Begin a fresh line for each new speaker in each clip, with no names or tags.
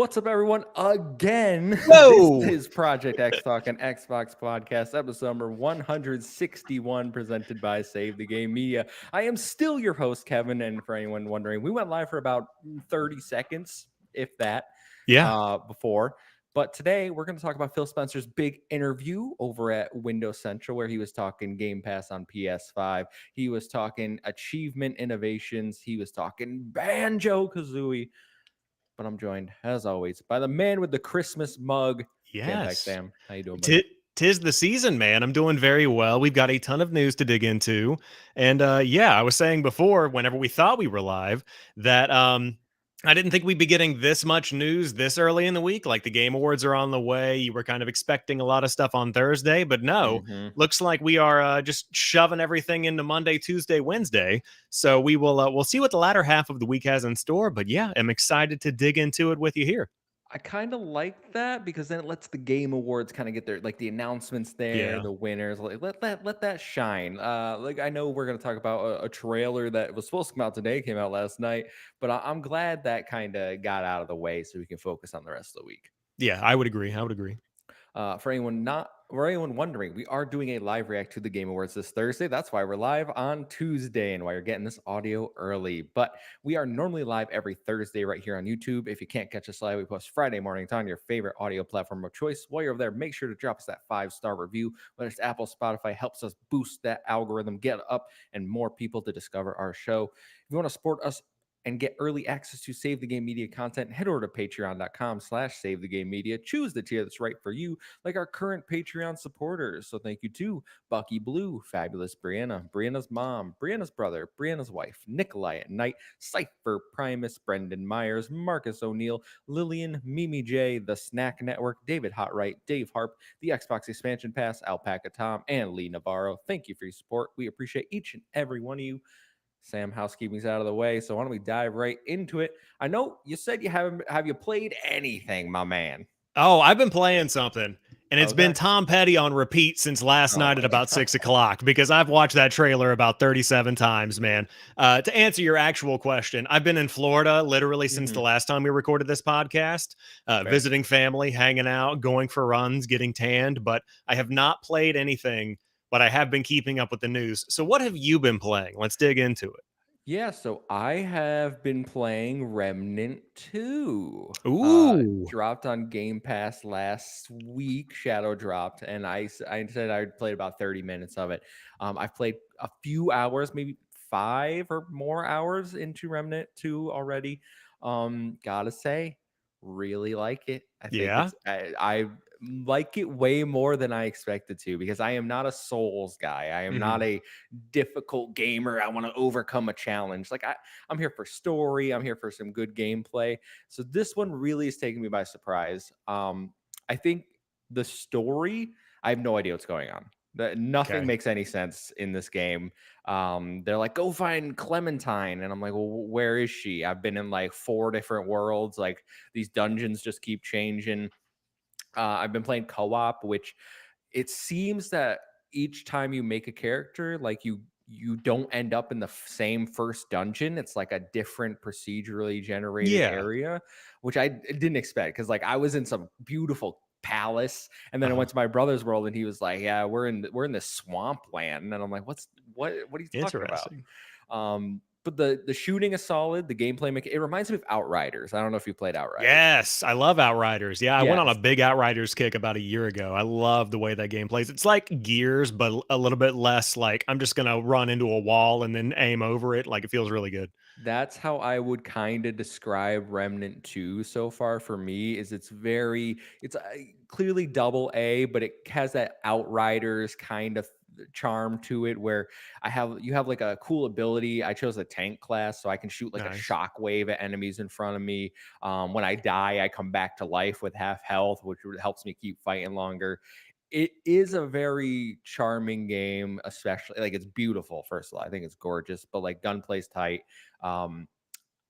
What's up, everyone? Again, this
Whoa!
is Project XTalk, an Xbox podcast, episode number 161, presented by Save the Game Media. I am still your host, Kevin, and for anyone wondering, we went live for about 30 seconds, if that,
Yeah.
before. But today, we're going to talk about Phil Spencer's big interview over at Windows Central, where he was talking Game Pass on PS5. He was talking achievement innovations. He was talking Banjo Kazooie. But I'm joined, as always, by the man with the Christmas mug,
Yes.
JamPackSam. How you doing, buddy?
Tis the season, man. I'm doing very well. We've got a ton of news to dig into. And I was saying before, whenever we thought we were live, that I didn't think we'd be getting this much news this early in the week. Like the Game Awards are on the way. You were kind of expecting a lot of stuff on Thursday, but no,
Mm-hmm.
looks like we are just shoving everything into Monday, Tuesday, Wednesday. So we'll see what the latter half of the week has in store. But yeah, I'm excited to dig into it with you here.
I kind of like that because then it lets the Game Awards kind of get their like the announcements there,
Yeah.
the winners. Like let that shine. Like I know we're gonna talk about a trailer that was supposed to come out today, came out last night, but I'm glad that kind of got out of the way so we can focus on the rest of the week.
Yeah, I would agree. I would agree.
For anyone wondering, we are doing a live react to the Game Awards this Thursday. That's why we're live on Tuesday and why you're getting this audio early. But we are normally live every Thursday right here on YouTube. If you can't catch us live, we post Friday mornings on your favorite audio platform of choice. While you're over there, make sure to drop us that 5-star review. Whether it's Apple, Spotify, helps us boost that algorithm, get up and more people to discover our show. If you want to support us and get early access to Save the Game Media content, head over to patreon.com/Save the Game Media. Choose the tier that's right for you, like our current Patreon supporters. So thank you to Bucky Blue, Fabulous Brianna, Brianna's mom, Brianna's brother, Brianna's wife, Nikolai at Night, Cypher Primus, Brendan Myers, Marcus O'Neill, Lillian, Mimi J, The Snack Network, David Hotright, Dave Harp, the Xbox Expansion Pass, Alpaca Tom, and Lee Navarro. Thank you for your support. We appreciate each and every one of you. Sam, housekeeping's out of the way, so why don't we dive right into it? I know you said you haven't have you played anything, my man?
Oh, I've been playing something, and it's been
Okay.
Tom Petty on repeat since last
Oh
night at
my
about
god.
6 o'clock because I've watched that trailer about 37 times, man. To answer your actual question, I've been in Florida literally since the
Mhm.
last time we recorded this podcast,
Fair.
visiting family, hanging out, going for runs, getting tanned, but I have not played anything, but I have been keeping up with the news. So, what have you been playing? Let's dig into it.
Yeah, so I have been playing Remnant 2.
Ooh.
Dropped on Game Pass last week, Shadow dropped, and I said I'd played about 30 minutes of it. I've played a few hours, maybe 5 or more hours into Remnant 2 already. Gotta say, really like it. I think
Yeah.
I like it way more than I expected to because I am not a Souls guy. I am not
Mhm.
a difficult gamer. I want to overcome a challenge. I'm here for story. I'm here for some good gameplay. So this one really is taking me by surprise. I think the story, I have no idea what's going on. Nothing
Okay.
makes any sense in this game. They're like, go find Clementine. And I'm like, well, where is she? I've been in like 4 different worlds. Like these dungeons just keep changing. I've been playing co-op, which it seems that each time you make a character, like you don't end up in the same first dungeon. It's like a different procedurally generated
Yeah.
area, which I didn't expect because like I was in some beautiful palace, and then I
Uh-huh.
went to my brother's world, and he was like, "Yeah, we're in this swamp land," and I'm like, What are you talking about?"
Interesting.
But the shooting is solid. The gameplay it reminds me of Outriders. I don't know if you played Outriders.
Yes, I love Outriders. Yeah, I went on a
Yes.
big Outriders kick about a year ago. I love the way that game plays. It's like Gears, but a little bit less like I'm just gonna run into a wall and then aim over it. Like it feels really good.
That's how I would kind of describe Remnant 2 so far for me is it's clearly double A, but it has that Outriders kind of charm to it where you have like a cool ability. I chose a tank class so I can shoot like a
Nice.
shockwave at enemies in front of me. When I die, I come back to life with half health, which helps me keep fighting longer. It is a very charming game, especially like it's beautiful. First of all, I think it's gorgeous, but like gunplay's tight. um,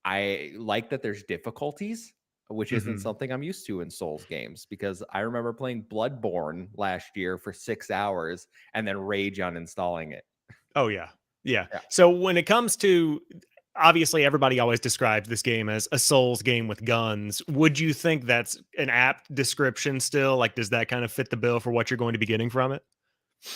I like that there's difficulties, which isn't
Hmm.
something I'm used to in Souls games because I remember playing Bloodborne last year for 6 hours and then rage uninstalling it.
Oh yeah. Yeah.
Yeah.
So when it comes to obviously everybody always describes this game as a Souls game with guns. Would you think that's an apt description still? Like, does that kind of fit the bill for what you're going to be getting from it?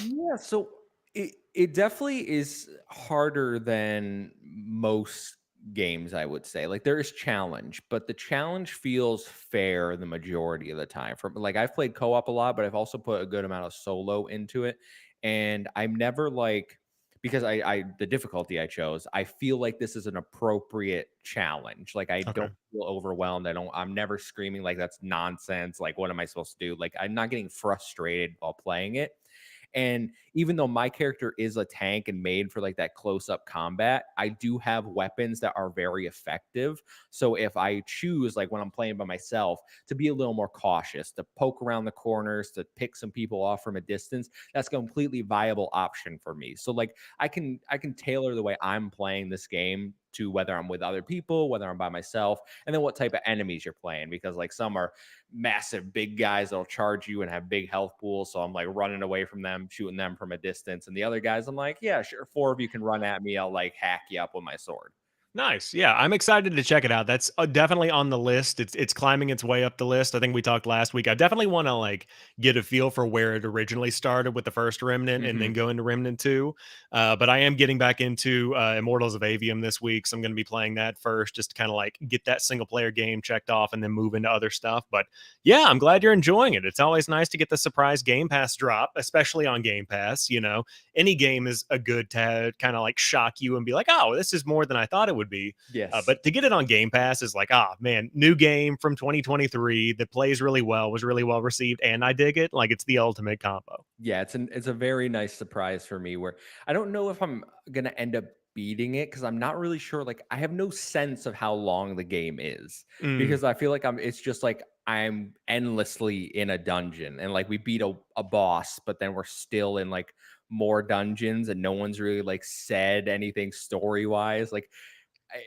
Yeah, so it definitely is harder than most games, I would say. Like there is challenge, but the challenge feels fair the majority of the time. From like I've played co-op a lot, but I've also put a good amount of solo into it. And I'm never like because I the difficulty I chose, I feel like this is an appropriate challenge. Like I don't
Okay.
feel overwhelmed. I'm never screaming like that's nonsense. Like what am I supposed to do? Like I'm not getting frustrated while playing it. And even though my character is a tank and made for like that close up combat, I do have weapons that are very effective. So if I choose, like when I'm playing by myself, to be a little more cautious, to poke around the corners, to pick some people off from a distance, that's a completely viable option for me. So like I can tailor the way I'm playing this game to whether I'm with other people, whether I'm by myself, and then what type of enemies you're playing. Because like some are massive big guys that'll charge you and have big health pools. So I'm like running away from them, shooting them from a distance. And the other guys, I'm like, yeah, sure. Four of you can run at me. I'll like hack you up with my sword.
Nice. Yeah, I'm excited to check it out. That's definitely on the list. It's climbing its way up the list. I think we talked last week. I definitely want to like get a feel for where it originally started with the first Remnant and then
Hmm.
go into Remnant 2. But I am getting back into Immortals of Avium this week, so I'm going to be playing that first just to kind of like get that single player game checked off and then move into other stuff. But yeah, I'm glad you're enjoying it. It's always nice to get the surprise Game Pass drop, especially on Game Pass, any game is a good to kind of like shock you and be like, oh, this is more than I thought it would be.
Yes.
But to get it on Game Pass is like, ah, man, new game from 2023 that plays really well, was really well received, and I dig it. Like it's the ultimate combo.
Yeah, it's a very nice surprise for me where I don't know if I'm gonna end up beating it because I'm not really sure. Like I have no sense of how long the game is
Mm,
because I feel like it's just like I'm endlessly in a dungeon and like we beat a boss, but then we're still in like more dungeons and no one's really like said anything story wise. Like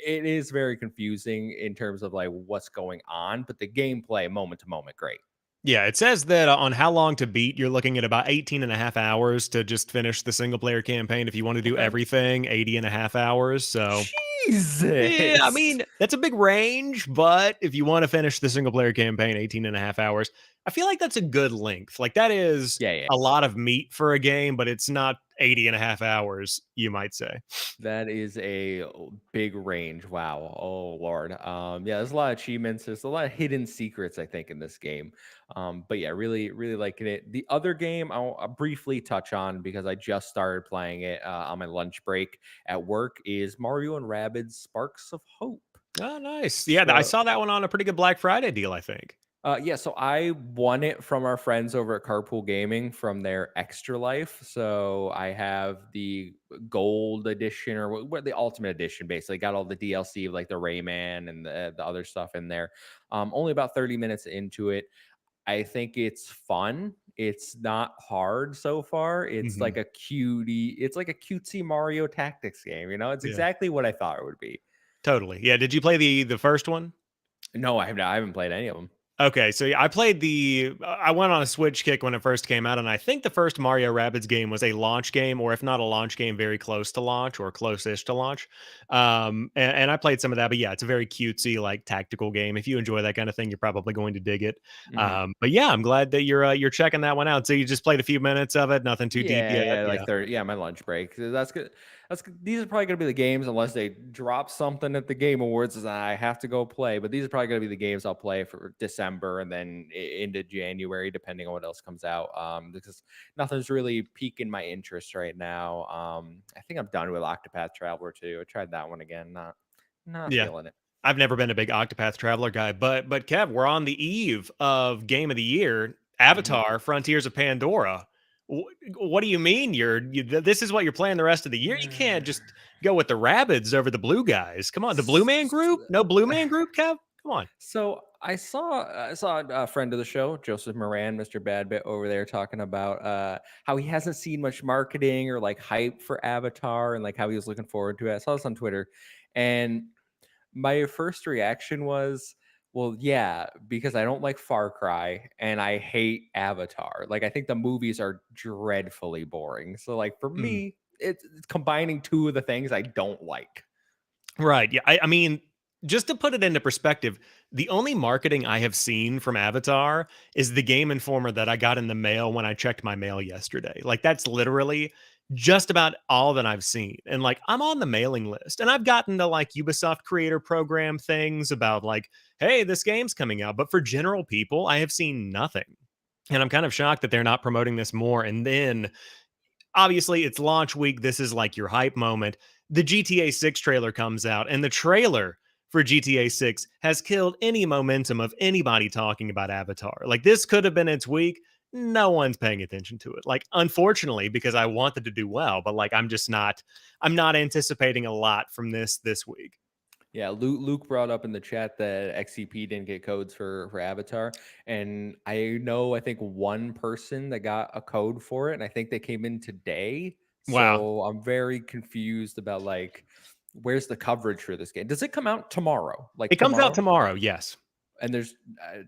it is very confusing in terms of like what's going on, but the gameplay moment to moment, great.
yeah, it says that on how long to beat, you're looking at about 18 and a half hours to just finish the single player campaign. If you want to do
Okay.
everything, 80 and a half hours. So yeah, I
Jesus.
mean, that's a big range, but if you want to finish the single player campaign 18 and a half hours, I feel like that's a good length. Like that is
Yeah, yeah.
a lot of meat for a game, but it's not 80 and a half hours, you might say.
That is a big range. Wow. Oh Lord. Yeah, there's a lot of achievements. There's a lot of hidden secrets, I think, in this game. But yeah, really, really liking it. The other game I'll briefly touch on because I just started playing it on my lunch break at work is Mario and Rabbids Sparks of Hope.
Oh, nice. Yeah, I
So
saw that one on a pretty good Black Friday deal, I think.
yeah, so I won it from our friends over at Carpool Gaming from their Extra Life. So I have the gold edition or what the ultimate edition, basically got all the DLC of like the Rayman and the other stuff in there. Only about 30 minutes into it. I think it's fun. It's not hard so far. It's
Hmm.
like a cutie. It's like a cutesy Mario Tactics game. You know, it's
Yeah,
exactly what I thought it would be.
totally. Yeah, did you play the first one?
No, I have not. I haven't played any of them.
Okay, so yeah, I played I went on a Switch kick when it first came out, and I think the first Mario Rabbids game was a launch game, or if not a launch game, very close to launch or close-ish to launch. And I played some of that, but yeah, it's a very cutesy, like tactical game. If you enjoy that kind of thing, you're probably going to dig it. But yeah, I'm glad that you're checking that one out. So you just played a few minutes of it, nothing too deep
Yeah,
yet.
yeah, like
Yeah,
30. Yeah, my lunch break. So that's good. That's good. These are probably gonna be the games unless they drop something at the Game Awards and I have to go play. But these are probably gonna be the games I'll play for December and then into January, depending on what else comes out. Because nothing's really piquing my interest right now. I think I'm done with Octopath Traveler too. I tried that one again. Not
yeah.
feeling it.
I've never been a big Octopath Traveler guy, but Kev, we're on the eve of Game of the Year,
Mhm.
Avatar: Frontiers of Pandora. What do you mean this is what you're playing the rest of the year? You can't just go with the Rabbids over the Blue Guys. Come on, the Blue Man Group? No Blue Man Group, Kev? Come on.
So I saw a friend of the show, Joseph Moran, Mr. Badbit, over there talking about how he hasn't seen much marketing or like hype for Avatar and like how he was looking forward to it. I saw this on Twitter, and my first reaction was, well, yeah, because I don't like Far Cry and I hate Avatar. Like I think the movies are dreadfully boring. So like for
Mm.
me, it's combining two of the things I don't like.
Right. Yeah. I mean, just to put it into perspective, the only marketing I have seen from Avatar is the Game Informer that I got in the mail when I checked my mail yesterday. Like, that's literally just about all that I've seen. And like, I'm on the mailing list and I've gotten to like Ubisoft creator program things about like, hey, this game's coming out. But for general people, I have seen nothing. And I'm kind of shocked that they're not promoting this more. And then obviously it's launch week. This is like your hype moment. The GTA 6 trailer comes out, and the trailer for GTA 6 has killed any momentum of anybody talking about Avatar. Like, this could have been its week. No one's paying attention to it. Like, unfortunately, because I wanted to do well, but like, I'm not anticipating a lot from this week.
Yeah, Luke brought up in the chat that XCP didn't get codes for Avatar, and I think one person that got a code for it, and I think they came in today.
Wow.
So I'm very confused about like where's the coverage for this game? Does it come out tomorrow?
It
Like
comes out
tomorrow?
tomorrow. Yes.
And there's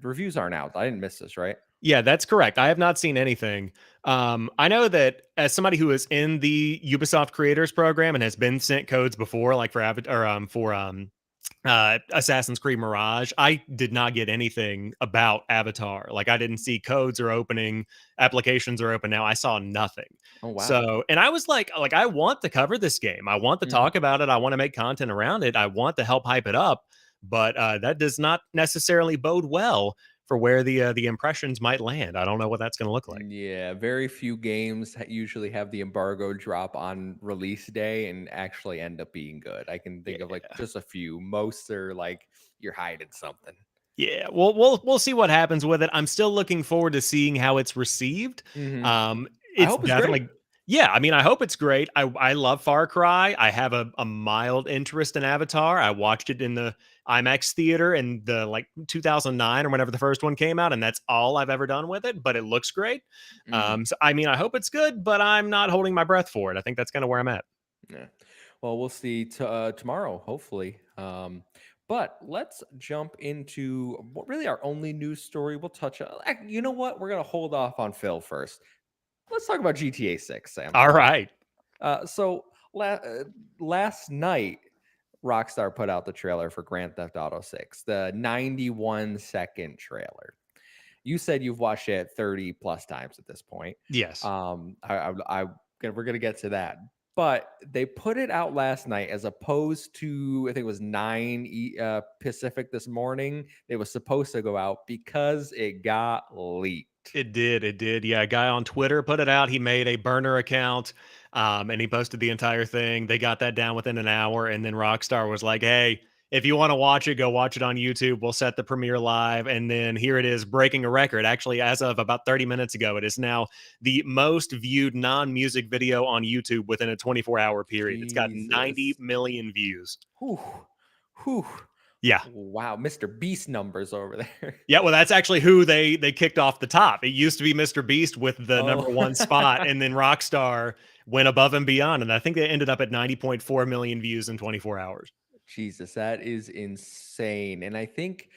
reviews aren't out. I didn't miss this, right?
Yeah, that's correct. I have not seen anything. I know that as somebody who is in the Ubisoft Creators Program and has been sent codes before, like for Avatar, or for Assassin's Creed Mirage, I did not get anything about Avatar. Like, I didn't see codes are opening, applications are open now. I saw nothing.
Oh wow.
So, and I was like, I want to cover this game. I want to
Mhm.
talk about it. I want to make content around it. I want to help hype it up. But that does not necessarily bode well for where the impressions might land. I don't know what that's going to look like.
Yeah, very few games usually have the embargo drop on release day and actually end up being good. I can think of like
Yeah.
just a few. Most are like you're hiding something.
Yeah, we'll see what happens with it. I'm still looking forward to seeing how it's received.
Hmm. I
It's
hope it's great.
definitely yeah. I mean, I hope it's great. I love Far Cry. I have a mild interest in Avatar. I watched it in the IMAX theater in the like 2009 or whenever the first one came out, and that's all I've ever done with it. But it looks great.
Hmm.
So I mean, I hope it's good, but I'm not holding my breath for it. I think that's kind of where I'm at.
Yeah. Well, we'll see tomorrow, hopefully. But let's jump into what really our only news story. We'll touch on. You know what? We're gonna hold off on Phil first. Let's talk about GTA 6, Sam.
All right.
So last night, Rockstar put out the trailer for Grand Theft Auto 6, the 91-second trailer. You said you've watched it 30 plus times at this point.
Yes.
We're gonna get to that, but they put it out last night as opposed to I think it was 9 Pacific this morning. It was supposed to go out because it got leaked.
It did, it did. Yeah, a guy on Twitter put it out. He made a burner account, and he posted the entire thing. They got that down within an hour, and then Rockstar was like, "Hey, if you want to watch it, go watch it on YouTube. We'll set the premiere live." And then here it is, breaking a record. Actually, as of about 30 minutes ago, it is now the most viewed non-music video on YouTube within a 24-hour period. It's got 90
Jesus.
million views.
Whew. Whew.
Yeah.
Wow, Mr. Beast numbers over there.
Yeah, well, that's actually who they kicked off the top. It used to be Mr. Beast with the
Oh.
number one spot, and then Rockstar went above and beyond, and I think they ended up at 90.4 million views in 24 hours.
Jesus, that is insane. And I think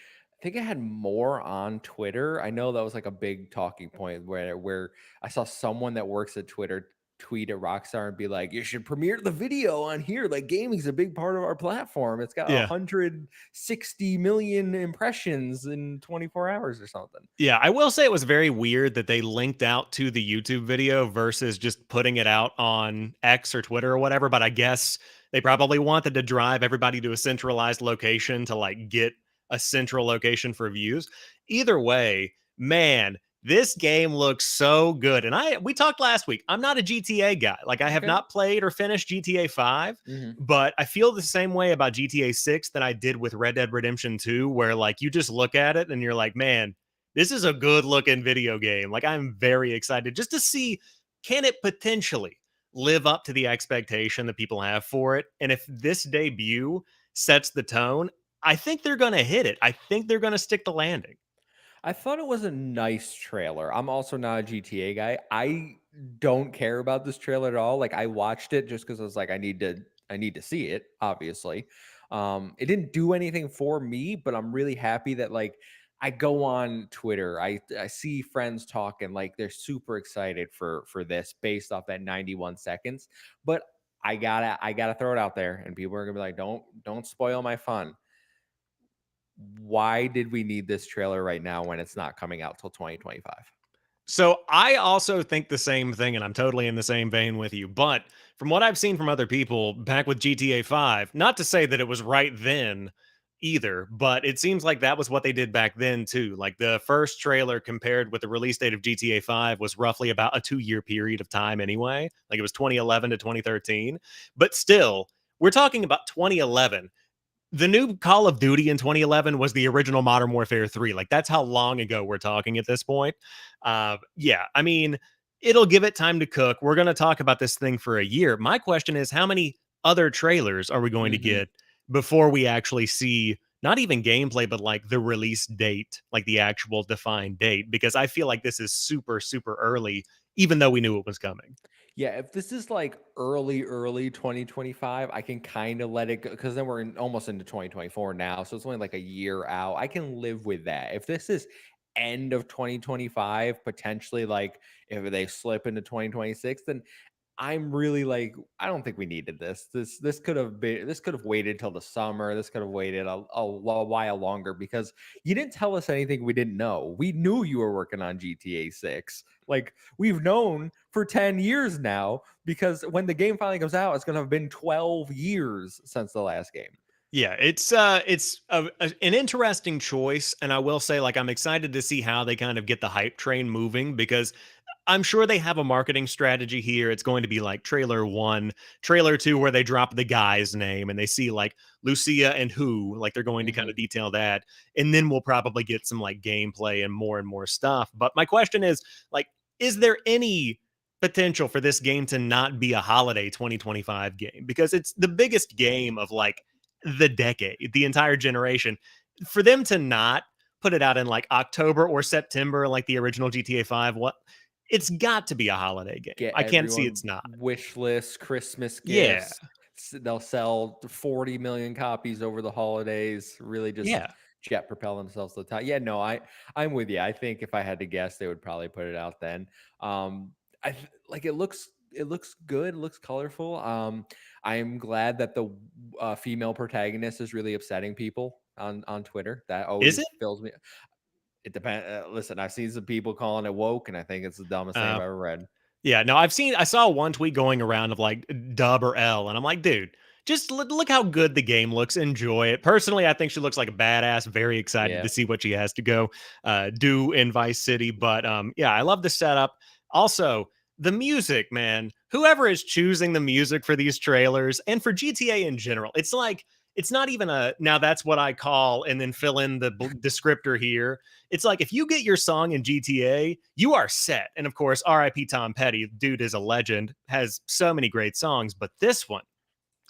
I had more on Twitter. I know that was like a big talking point where I saw someone that works at Twitter tweet at Rockstar and be like, "You should premiere the video on here. Like gaming's a big part of our platform. It's got
Yeah.
160 million impressions in 24 hours or something."
Yeah, I will say it was very weird that they linked out to the YouTube video versus just putting it out on X or Twitter or whatever. But I guess they probably wanted to drive everybody to a centralized location to like get a central location for views. Either way, man, this game looks so good. And we talked last week. I'm not a GTA guy. Like, I have
Okay.
not played or finished GTA 5,
Hmm.
but I feel the same way about GTA 6 that I did with Red Dead Redemption 2, where like you just look at it and you're like, man, this is a good looking video game. Like, I'm very excited just to see, can it potentially live up to the expectation that people have for it? And if this debut sets the tone, I think they're going to hit it. I think they're going to stick the landing.
I thought it was a nice trailer. I'm also not a GTA guy. I don't care about this trailer at all. Like I watched it just because I was like, I need to see it, obviously. It didn't do anything for me, but I'm really happy that like I go on Twitter, I see friends talking like they're super excited for this based off that 91 seconds. But I gotta throw it out there, and people are gonna be like, don't spoil my fun. Why did we need this trailer right now when it's not coming out till 2025?
So I also think the same thing, and I'm totally in the same vein with you. But from what I've seen from other people back with GTA 5, not to say that it was right then either, but it seems like that was what they did back then too. Like the first trailer compared with the release date of GTA 5 was roughly about a 2 year period of time anyway. Like it was 2011 to 2013. But still, we're talking about 2011. The new Call of Duty in 2011 was the original Modern Warfare 3. Like that's how long ago we're talking at this point. Yeah, I mean, it'll give it time to cook. We're going to talk about this thing for a year. My question is, how many other trailers are we going to
Mhm.
get before we actually see not even gameplay, but like the release date, like the actual defined date? Because I feel like this is super, super early, even though we knew it was coming.
Yeah, if this is like early 2025, I can kind of let it go because then we're almost into 2024 now. So it's only like a year out. I can live with that. If this is end of 2025, potentially like if they slip into 2026, then I'm really like, I don't think we needed this. This could have waited till the summer. This could have waited while longer because you didn't tell us anything we didn't know. We knew you were working on GTA 6. Like we've known for 10 years now because when the game finally comes out, it's gonna have been 12 years since the last game.
Yeah, it's an interesting choice, and I will say, like, I'm excited to see how they kind of get the hype train moving because I'm sure they have a marketing strategy here. It's going to be like trailer one, trailer two, where they drop the guy's name and they see like Lucia and who, like they're going to kind
Mhm.
of detail that. And then we'll probably get some like gameplay and more stuff. But my question is like, is there any potential for this game to not be a holiday 2025 game? Because it's the biggest game of like the decade, the entire generation. For them to not put it out in like October or September, like the original GTA 5, what it's got to be a holiday game.
Get
I can't see
everyone
it's not.
wish lists, Christmas
Yeah.
gifts. They'll sell 40 million copies over the holidays. Really just
Yeah.
jet propel themselves to the top. Yeah, no, I'm with you. I think if I had to guess, they would probably put it out then. Like it looks good. It looks colorful. I'm glad that the female protagonist is really upsetting people on Twitter. That
Is it?
always fills me. It depends. Listen, I've seen some people calling it woke, and I think it's the dumbest thing I've
Uh,
ever read.
yeah, no, I saw one tweet going around of like dub or L, and I'm like, dude, just look how good the game looks. Enjoy it. Personally, I think she looks like a badass. Very excited
Yeah.
to see what she has to go do in Vice City. But yeah, I love the setup. Also, the music, man. Whoever is choosing the music for these trailers and for GTA in general, it's like it's not even a now that's what I call and then fill in the descriptor here. It's like if you get your song in GTA, you are set. And of course, RIP Tom Petty, dude is a legend, has so many great songs, but this one,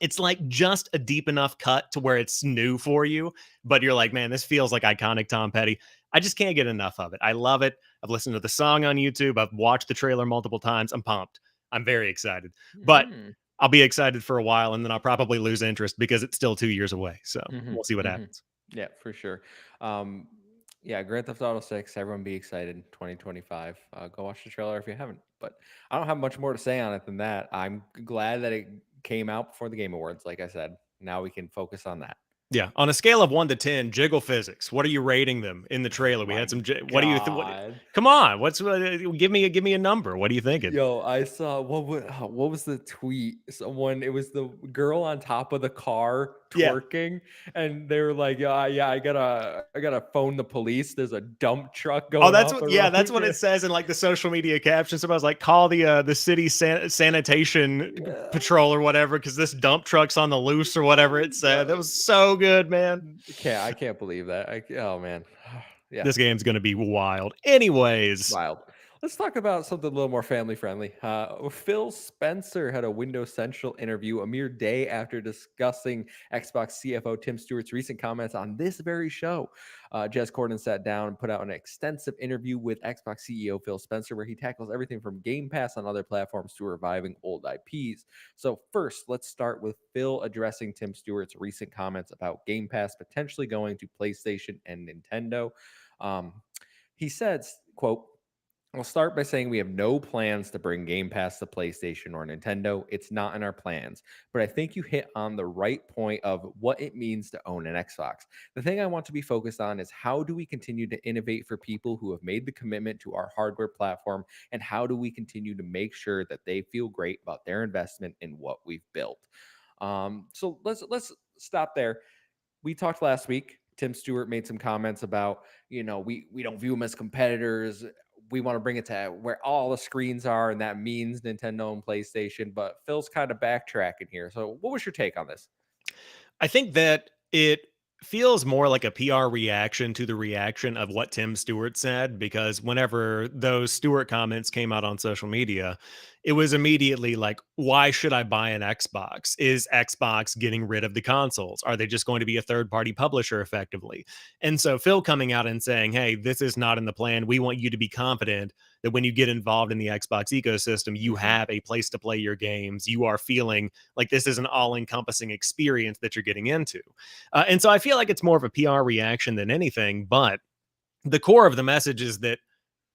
it's like just a deep enough cut to where it's new for you, but you're like, man, this feels like iconic Tom Petty. I just can't get enough of it. I love it. I've listened to the song on YouTube. I've watched the trailer multiple times. I'm pumped. I'm very excited. But
Mm.
I'll be excited for a while and then I'll probably lose interest because it's still 2 years away. So
Mhm,
we'll see what
mhm.
happens.
Yeah, for sure. Um, yeah, Grand Theft Auto 6, everyone be excited, 2025. Go watch the trailer if you haven't. But I don't have much more to say on it than that. I'm glad that it came out before the Game Awards, like I said. Now we can focus on that.
Yeah, on a scale of 1 to 10, jiggle physics, what are you rating them in the trailer? We
My
had some ji what do you th what
God.
come on, what's give me a number. What are you thinking?
Yo, I saw what was the tweet? Someone it was the girl on top of the car
Yeah.
twerking, and they were like, "Yeah, yeah, I gotta phone the police. There's a dump truck
Oh,
going
that's
off
what
the
yeah, that's
road."
what
Yeah.
it says in, like, the social media caption. Somebody's like, "Call the city sanitation
Yeah.
patrol or whatever, because this dump truck's on the loose," or whatever it said. That
Yo,
was so good, man.
I can't believe that. Oh man. Yeah.
This game's gonna be wild. Anyways,
Wild. Let's talk about something a little more family friendly. Phil Spencer had a Windows Central interview a mere day after discussing Xbox CFO Tim Stewart's recent comments on this very show. Jez Corden sat down and put out an extensive interview with Xbox CEO Phil Spencer, where he tackles everything from Game Pass on other platforms to reviving old IPs. So, first, let's start with Phil addressing Tim Stewart's recent comments about Game Pass potentially going to PlayStation and Nintendo. Um, he says, quote, I'll start by saying we have no plans to bring Game Pass to PlayStation or Nintendo. It's not in our plans. But I think you hit on the right point of what it means to own an Xbox. The thing I want to be focused on is how do we continue to innovate for people who have made the commitment to our hardware platform, and how do we continue to make sure that they feel great about their investment in what we've built. So let's stop there. We talked last week. Tim Stewart made some comments about, we don't view them as competitors. We want to bring it to where all the screens are, and that means Nintendo and PlayStation. But Phil's kind of backtracking here. So, what was your take on this?
I think that it feels more like a PR reaction to the reaction of what Tim Stewart said, because whenever those Stewart comments came out on social media, it was immediately like, why should I buy an Xbox? Is Xbox getting rid of the consoles? Are they just going to be a third party publisher effectively? And so Phil coming out and saying, hey, this is not in the plan. We want you to be confident that when you get involved in the Xbox ecosystem, you
Hmm.
have a place to play your games. You are feeling like this is an all-encompassing experience that you're getting into. And so I feel like it's more of a PR reaction than anything, but the core of the message is that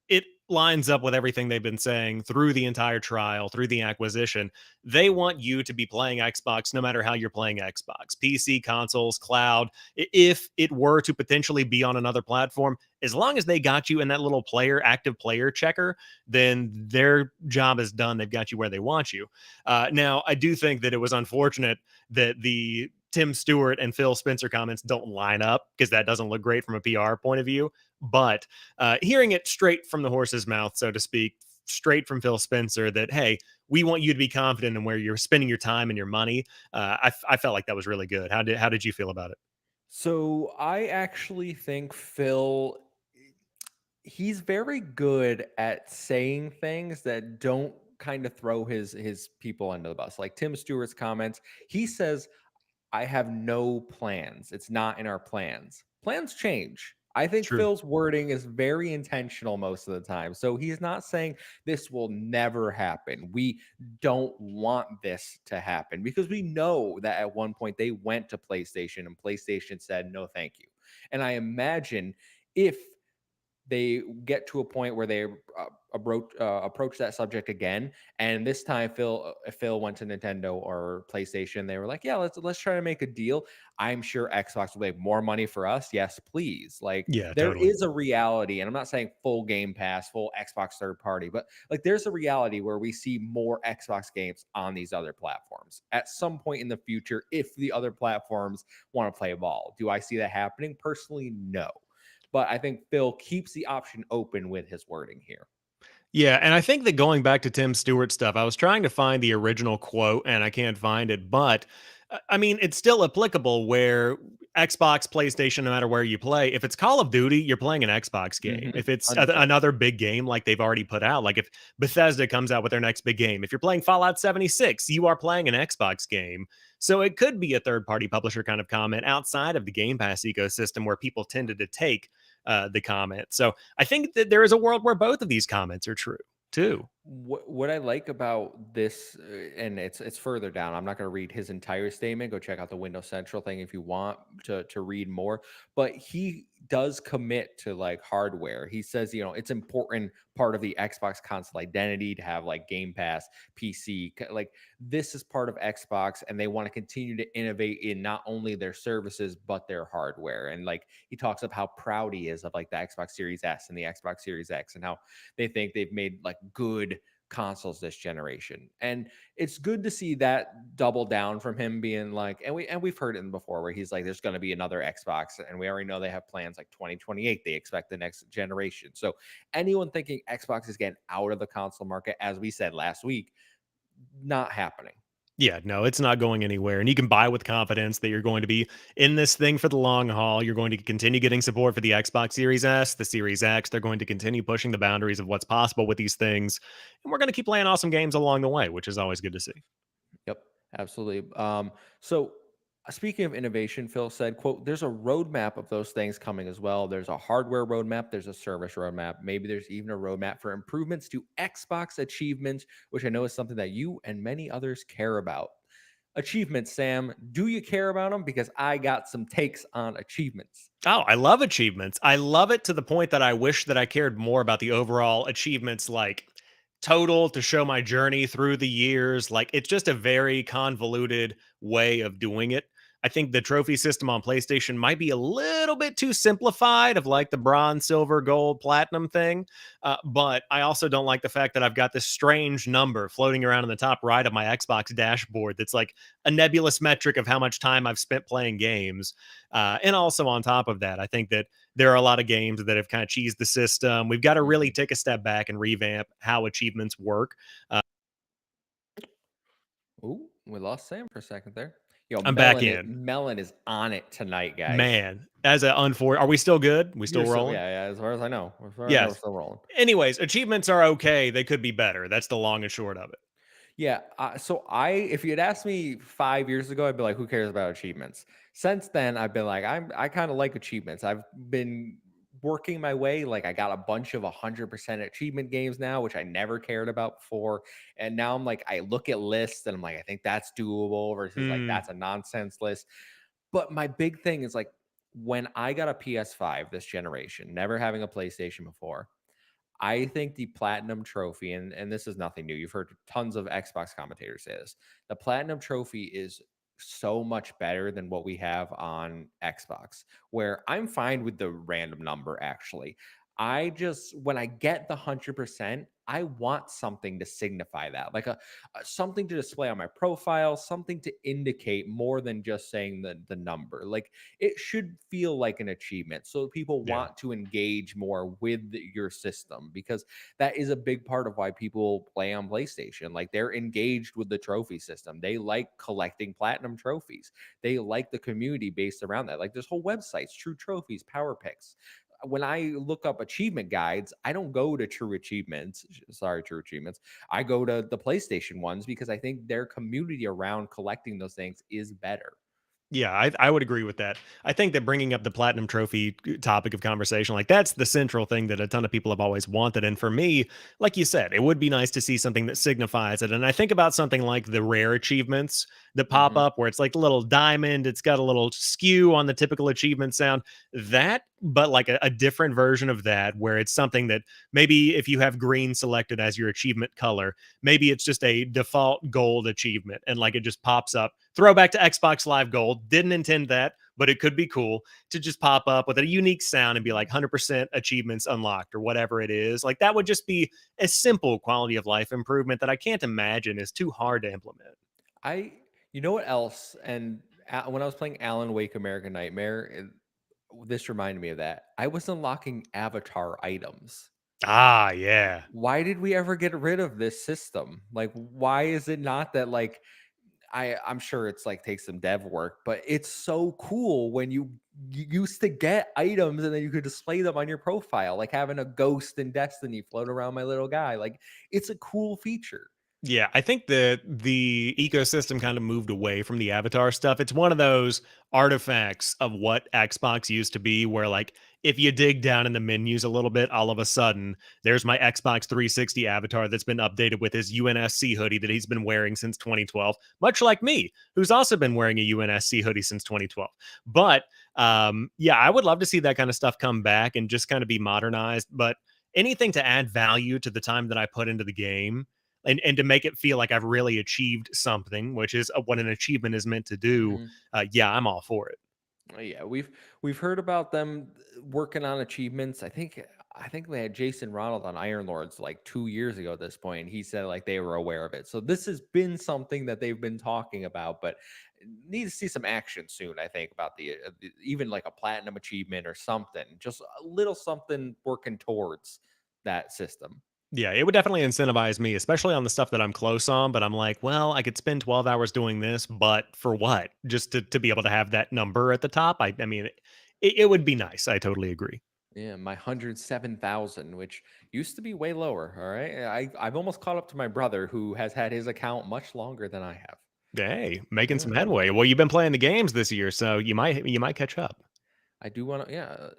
it lines up with everything they've been saying through the entire trial, through the acquisition. They want you to be playing Xbox no matter how you're playing Xbox, PC, consoles, cloud. If it were to potentially be on another platform, as long as they got you in that little active player checker, then their job is done. They've got you where they want you. Now, I do think that it was unfortunate that the Tim Stewart and Phil Spencer comments don't line up, because that doesn't look great from a PR point of view. But hearing it straight from the horse's mouth, so to speak, straight from Phil Spencer, that hey, we want you to be confident in where you're spending your time and your money. I felt like that was really good. How did you feel about it?
So, I actually think Phil, he's very good at saying things that don't kind of throw his people under the bus. Like Tim Stewart's comments, he says, I have no plans. It's not in our plans. Plans change. I think
True.
Phil's wording is very intentional most of the time. So he's not saying this will never happen. We don't want this to happen, because we know that at one point they went to PlayStation and PlayStation said, no, thank you. And I imagine if they get to a point where they approach that subject again, and this time Phil went to Nintendo or PlayStation, they were like, yeah, let's try to make a deal. I'm sure Xbox will make more money for us. Yes, please. Like,
Yeah,
there
totally.
is a reality, and I'm not saying full Game Pass, full Xbox third party, but like there's a reality where we see more Xbox games on these other platforms at some point in the future if the other platforms want to play ball. Do I see that happening? Personally, no. But I think Phil keeps the option open with his wording here.
Yeah, and I think that going back to Tim Stewart stuff, I was trying to find the original quote and I can't find it, but I mean, it's still applicable where Xbox, PlayStation, no matter where you play, if it's Call of Duty, you're playing an Xbox game.
Mhm.
If it's
100%.
another big game like they've already put out, like if Bethesda comes out with their next big game, if you're playing Fallout 76, you are playing an Xbox game. So it could be a third party publisher kind of comment outside of the Game Pass ecosystem where people tended to take the comment. So I think that there is a world where both of these comments are true too.
What I like about this, and it's further down. I'm not going to read his entire statement. Go check out the Windows Central thing if you want to read more. But he does commit to like hardware. He says, it's important part of the Xbox console identity to have like Game Pass, PC. Like, this is part of Xbox, and they want to continue to innovate in not only their services but their hardware. And like he talks of how proud he is of like the Xbox Series S and the Xbox Series X, and how they think they've made like good consoles this generation. And it's good to see that double down from him, being like, and we've heard it before where he's like, there's going to be another Xbox, and we already know they have plans like 2028, they expect the next generation. So anyone thinking Xbox is getting out of the console market, as we said last week, not happening.
Yeah, no, it's not going anywhere. And you can buy with confidence that you're going to be in this thing for the long haul. You're going to continue getting support for the Xbox Series S, the Series X. They're going to continue pushing the boundaries of what's possible with these things. And we're going to keep playing awesome games along the way, which is always good to see.
Yep, absolutely. So speaking of innovation, Phil said, quote, there's a roadmap of those things coming as well. There's a hardware roadmap, there's a service roadmap. Maybe there's even a roadmap for improvements to Xbox achievements, which I know is something that you and many others care about. Achievements, Sam. Do you care about them? Because I got some takes on achievements.
Oh, I love achievements. I love it to the point that I wish that I cared more about the overall achievements, like total to show my journey through the years. Like it's just a very convoluted way of doing it. I think the trophy system on PlayStation might be a little bit too simplified of like the bronze, silver, gold, platinum thing. But I also don't like the fact that I've got this strange number floating around in the top right of my Xbox dashboard that's like a nebulous metric of how much time I've spent playing games. And also on top of that, I think that there are a lot of games that have kind of cheesed the system. We've got to really
Mhm.
take a step back and revamp how achievements work.
Ooh, we lost Sam for a second there. Yo,
I'm back in.
Melon is on it tonight, guys.
Man, as a are we still good? We
You're
still
so
rolling?
yeah, yeah. As far as I know, as far as I know, we're
Yes.
still rolling.
Anyways, achievements are okay. They could be better. That's the long and short of it.
Yeah. So if you had asked me 5 years ago, I'd be like, "Who cares about achievements?" Since then, I've been like, I kind of like achievements. I've been working my way. Like, I got a bunch of 100% achievement games now, which I never cared about before. And now I'm like, I look at lists and I'm like, I think that's doable versus like
Mm,
that's a nonsense list. But my big thing is like when I got a PS5 this generation, never having a PlayStation before. I think the platinum trophy, and this is nothing new. You've heard tons of Xbox commentators say this. The platinum trophy is so much better than what we have on Xbox, where I'm fine with the random number actually. I just when I get the 100%, I want something to signify that. Like a something to display on my profile, something to indicate more than just saying the number. Like it should feel like an achievement so people
yeah.
want to engage more with your system because that is a big part of why people play on PlayStation. Like they're engaged with the trophy system. They like collecting platinum trophies. They like the community based around that. Like there's whole websites, True Trophies, Power Picks. When I look up achievement guides, I don't go to True Achievements. Sorry, True Achievements. I go to the PlayStation ones because I think their community around collecting those things is better.
Yeah, I would agree with that. I think that bringing up the platinum trophy topic of conversation, like that's the central thing that a ton of people have always wanted. And for me, like you said, it would be nice to see something that signifies it. And I think about something like the rare achievements that pop
Mhm.
up where it's like a little diamond, it's got a little skew on the typical achievement sound. That, but like a different version of that, where it's something that maybe if you have green selected as your achievement color, maybe it's just a default gold achievement and like it just pops up. Throwback to Xbox Live Gold. Didn't intend that, but it could be cool to just pop up with a unique sound and be like 100% achievements unlocked or whatever it is. Like that would just be a simple quality of life improvement that I can't imagine is too hard to implement.
I you know what else? And when I was playing Alan Wake American Nightmare, this reminded me of that. I was unlocking avatar items.
Ah, yeah.
Why did we ever get rid of this system? Like, why is it not that like I'm sure it's like takes some dev work, but it's so cool when you used to get items and then you could display them on your profile, like having a ghost in Destiny float around my little guy. Like, it's a cool feature.
Yeah, I think that the ecosystem kind of moved away from the avatar stuff. It's one of those artifacts of what Xbox used to be, where like if you dig down in the menus a little bit, all of a sudden there's my Xbox 360 avatar that's been updated with his UNSC hoodie that he's been wearing since 2012, much like me, who's also been wearing a UNSC hoodie since 2012. But yeah, I would love to see that kind of stuff come back and just kind of be modernized. But anything to add value to the time that I put into the game and to make it feel like I've really achieved something, which is what an achievement is meant to do.
Mhm.
Yeah, I'm all for it.
Yeah, we've heard about them working on achievements. I think they had Jason Ronald on Iron Lords like 2 years ago at this point. And he said like they were aware of it. So this has been something that they've been talking about, but need to see some action soon. I think about even like a platinum achievement or something, just a little something working towards that system.
Yeah, it would definitely incentivize me, especially on the stuff that I'm close on. But I'm like, well, I could spend 12 hours doing this, but for what? Just to be able to have that number at the top. I mean, it would be nice. I totally agree.
Yeah, my 107,000, which used to be way lower. All right. I've almost caught up to my brother who has had his account much longer than I have.
Hey, making
Yeah,
some
yeah.
headway. Well, you've been playing the games this year, so you might catch up.
I do want to, yeah.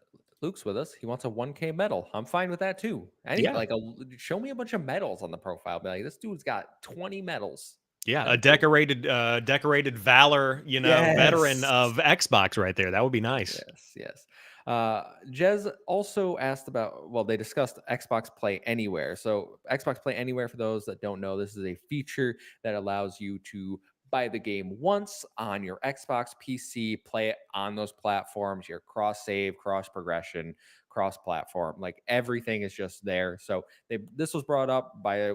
Luke's with us. He wants a 1K medal. I'm fine with that too.
Yeah.
Show me a bunch of medals on the profile. Be like, this dude's got 20 medals.
Yeah, a
And for
decorated valor, veteran
yes.
of Xbox right there. That would be nice.
Yes, yes. Jez also asked about, well, they discussed Xbox Play Anywhere. So, Xbox Play Anywhere, for those that don't know, this is a feature that allows you to buy the game once on your Xbox, PC, play it on those platforms, your cross save, cross progression, cross platform. Like everything is just there. So, this was brought up by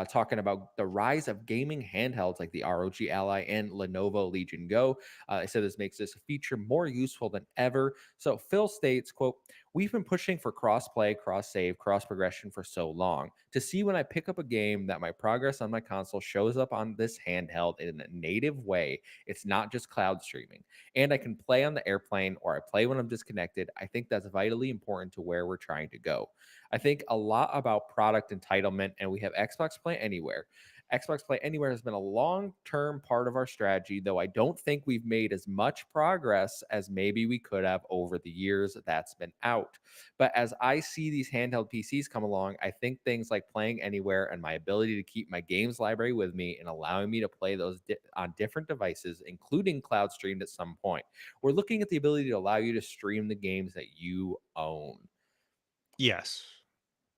talking about the rise of gaming handhelds like the ROG Ally and Lenovo Legion Go. They said this makes this feature more useful than ever. So Phil states, quote, "We've been pushing for cross-play, cross-save, cross-progression for so long. To see when I pick up a game that my progress on my console shows up on this handheld in a native way, it's not just cloud streaming. And I can play on the airplane or I play when I'm disconnected. I think that's vitally important to where we're trying to go. I think a lot about product entitlement, and we have Xbox Play Anywhere. Xbox Play Anywhere has been a long term part of our strategy, though I don't think we've made as much progress as maybe we could have over the years that's been out. But as I see these handheld PCs come along, I think things like playing anywhere and my ability to keep my games library with me and allowing me to play those on different devices, including cloud streamed at some point. We're looking at the ability to allow you to stream the games that you own.
Yes.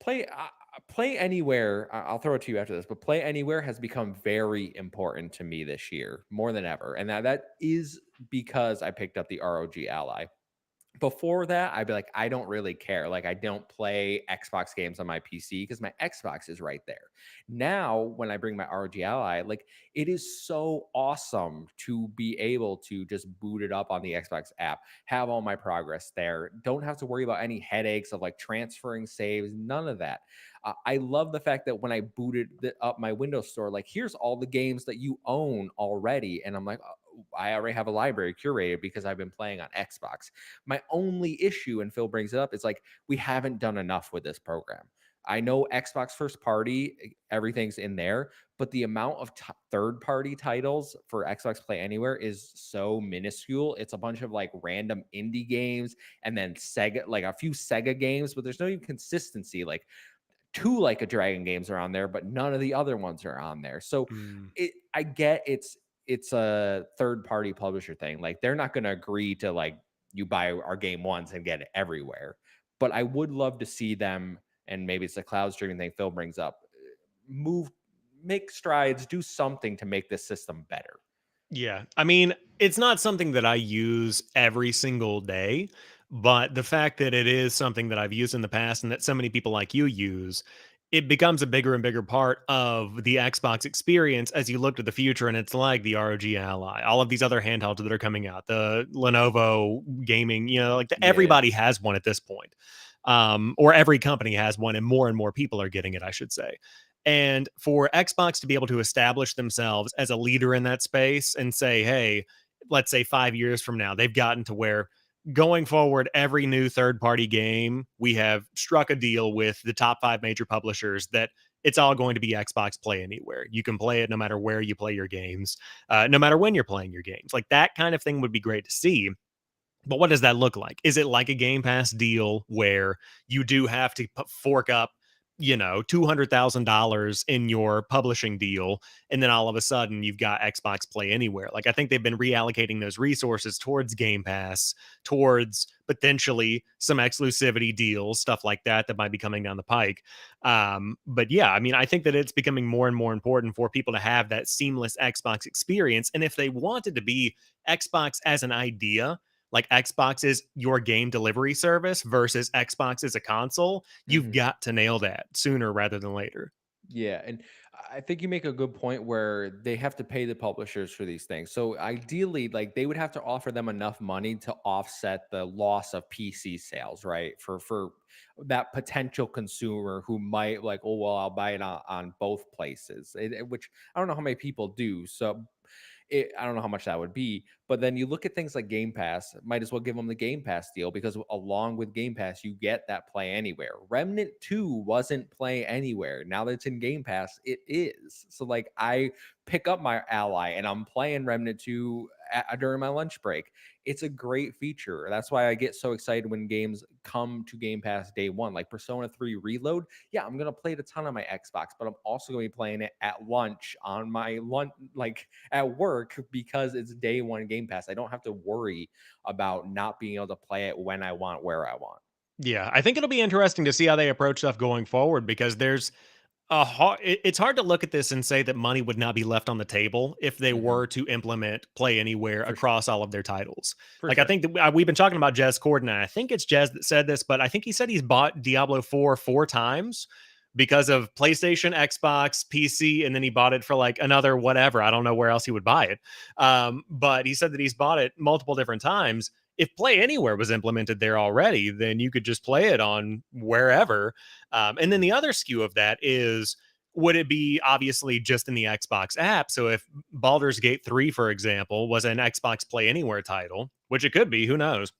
Play anywhere. I'll throw it to you after this, but play anywhere has become very important to me this year more than ever, and that is because I picked up the ROG Ally. Before that, I'd be like, I don't really care. Like, I don't play Xbox games on my PC because my Xbox is right there. Now, when I bring my ROG Ally, like, it is so awesome to be able to just boot it up on the Xbox app, have all my progress there, don't have to worry about any headaches of like transferring saves, none of that. I love the fact that when I booted up my Windows Store, like, here's all the games that you own already. And I'm like, I already have a library curated because I've been playing on Xbox. My only issue, and Phil brings it up, is like we haven't done enough with this program. I know Xbox first party, everything's in there, but the amount of third party titles for Xbox Play Anywhere is so minuscule. It's a bunch of like random indie games and then Sega, like a few Sega games, but there's no even consistency. Like two Like a Dragon games are on there, but none of the other ones are on there. So
Mm.
I get it's a third party publisher thing. Like they're not going to agree to like you buy our game once and get it everywhere. But I would love to see them, and maybe it's a cloud streaming thing Phil brings up, move, make strides, do something to make this system better.
Yeah. I mean, it's not something that I use every single day, but the fact that it is something that I've used in the past and that so many people like you use, it becomes a bigger and bigger part of the Xbox experience as you look to the future. And it's like the ROG Ally, all of these other handhelds that are coming out, the Lenovo gaming,
Yeah.
everybody has one at this point. Or every company has one, and more people are getting it, I should say. And for Xbox to be able to establish themselves as a leader in that space and say, hey, let's say 5 years from now, they've gotten to where going forward, every new third party game, we have struck a deal with the top five major publishers that it's all going to be Xbox Play Anywhere. You can play it no matter where you play your games, no matter when you're playing your games. Like that kind of thing would be great to see. But what does that look like? Is it like a Game Pass deal where you do have to fork up, $200,000 in your publishing deal, and then all of a sudden you've got Xbox Play Anywhere? Like I think they've been reallocating those resources towards Game Pass, towards potentially some exclusivity deals, stuff like that that might be coming down the pike. But yeah, I mean, I think that it's becoming more and more important for people to have that seamless Xbox experience. And if they wanted to be Xbox as an idea, like Xbox is your game delivery service versus Xbox is a console, you've
Mhm.
got to nail that sooner rather than later.
Yeah, and I think you make a good point where they have to pay the publishers for these things. So ideally, like they would have to offer them enough money to offset the loss of PC sales, right? For that potential consumer who might like, oh well, I'll buy it on both places, which I don't know how many people do. So I don't know how much that would be, but then you look at things like Game Pass, might as well give them the Game Pass deal because along with Game Pass, you get that play anywhere. Remnant 2 wasn't play anywhere. Now that it's in Game Pass, it is. So like I pick up my Ally and I'm playing Remnant 2 during my lunch break. it's a great feature. That's why I get so excited when games come to Game Pass day one, like Persona 3 Reload. Yeah, I'm gonna play it a ton on my Xbox, but I'm also gonna be playing it at lunch on my lunch, like at work, because it's day one Game Pass. I don't have to worry about not being able to play it when I want, where I want.
Yeah, I think it'll be interesting to see how they approach stuff going forward because it's hard to look at this and say that money would not be left on the table if they
Hmm.
were to implement Play Anywhere
For sure.
across all of their titles.
For
Like, I
sure.
think that we've been talking about Jez Corden, and I think it's Jez that said this, but I think he said he's bought Diablo 4 four times because of PlayStation, Xbox, PC, and then he bought it for like another whatever. I don't know where else he would buy it. But he said that he's bought it multiple different times. If Play Anywhere was implemented there already, then you could just play it on wherever. And then the other skew of that is, would it be obviously just in the Xbox app? So if Baldur's Gate 3, for example, was an Xbox Play Anywhere title, which it could be, who knows?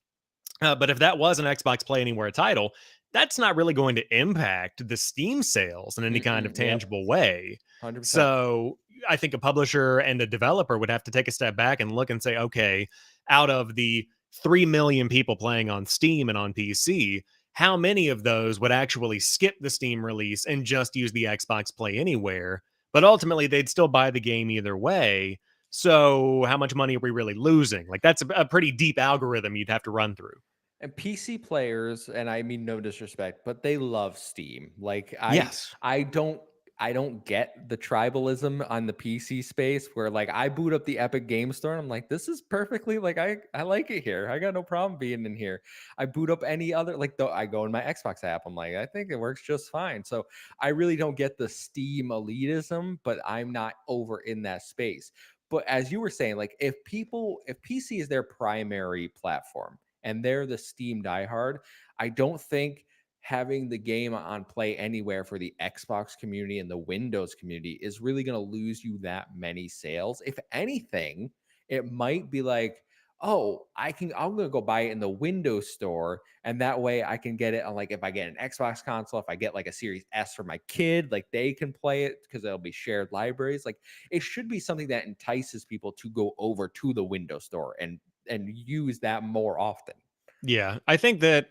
But if that was an Xbox Play Anywhere title, that's not really going to impact the Steam sales in any kind of
Mm-mm, yep.
tangible way.
100%.
So I think a publisher and a developer would have to take a step back and look and say, okay, out of the 3 million people playing on Steam and on PC, how many of those would actually skip the Steam release and just use the Xbox Play Anywhere? But ultimately, they'd still buy the game either way. So, how much money are we really losing? Like, that's a pretty deep algorithm you'd have to run through.
And PC players, and I mean no disrespect, but they love Steam. Like
Yes.
I don't get the tribalism on the PC space where like I boot up the Epic Game Store and I'm like, this is perfectly like I like it here. I got no problem being in here. I boot up any other like though I go in my Xbox app. I'm like, I think it works just fine. So I really don't get the Steam elitism, but I'm not over in that space. But as you were saying, like if PC is their primary platform and they're the Steam diehard, I don't think having the game on Play Anywhere for the Xbox community and the Windows community is really going to lose you that many sales. If anything, it might be like, oh, I'm going to go buy it in the Windows store. And that way I can get it on, like, if I get an Xbox console, if I get like a Series S for my kid, like they can play it because there'll be shared libraries. Like it should be something that entices people to go over to the Windows store and use that more often.
Yeah. I think that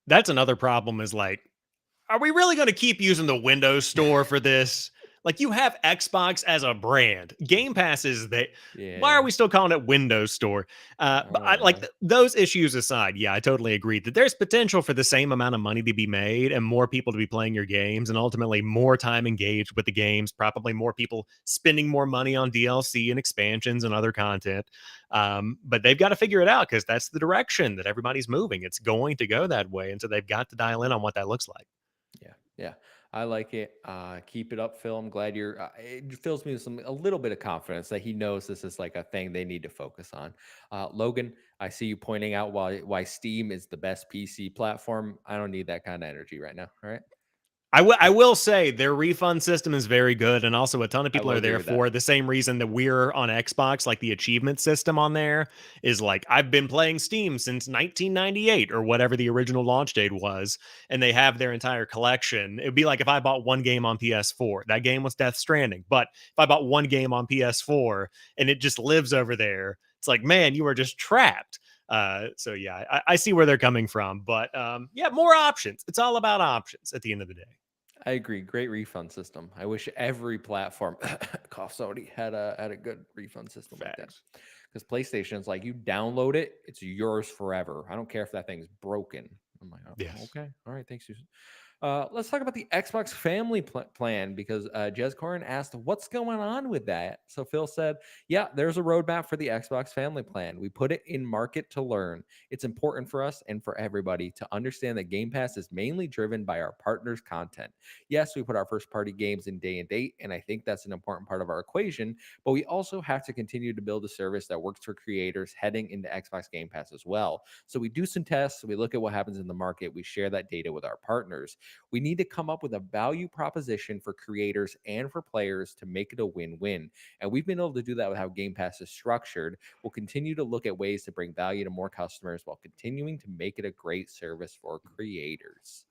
that's another problem is like, are we really going to keep using the Windows Store for this? Like, you have Xbox as a brand. Game Pass is they. Why are
Yeah,
we still calling it Windows Store?
I
But I
don't
like
know.
those issues aside. Yeah, I totally agree that there's potential for the same amount of money to be made and more people to be playing your games, and ultimately more time engaged with the games. Probably more people spending more money on DLC and expansions and other content. But they've got to figure it out because that's the direction that everybody's moving. It's going to go that way, and so they've got to dial in on what that looks like.
Yeah, yeah, I like it. Keep it up, Phil. I'm glad you're. It fills me with a little bit of confidence that he knows this is like a thing they need to focus on. Logan, I see you pointing out why Steam is the best PC platform. I don't need that kind of energy right now. All right,
I will say their refund system is very good, and also a ton of
I
people
will
are
agree
there
with that.
for the same reason that we're on Xbox. Like the achievement system on there is like, I've been playing Steam since 1998 or whatever the original launch date was, and they have their entire collection. It'd be like if I bought one game on PS4. That game was Death Stranding, but if I bought one game on PS4 and it just lives over there, it's like, man, you are just trapped. So yeah, I see where they're coming from, but yeah, more options. It's all about options at the end of the day.
I agree. Great refund system. I wish every platform, cough sorry, had a good refund system like that.
Facts.
Because PlayStation is like you download it, it's yours forever. I don't care if that thing's broken. I'm like, oh,
Yes.
okay, all right, thanks, Susan. Let's talk about the Xbox Family Plan because Jez Corin asked, "What's going on with that?" So Phil said, "Yeah, there's a roadmap for the Xbox Family Plan. We put it in market to learn. It's important for us and for everybody to understand that Game Pass is mainly driven by our partners' content. Yes, we put our first party games in day and date, and I think that's an important part of our equation. But we also have to continue to build a service that works for creators heading into Xbox Game Pass as well. So we do some tests, we look at what happens in the market, we share that data with our partners." We need to come up with a value proposition for creators and for players to make it a win win. And we've been able to do that with how Game Pass is structured. We'll continue to look at ways to bring value to more customers while continuing to make it a great service for creators.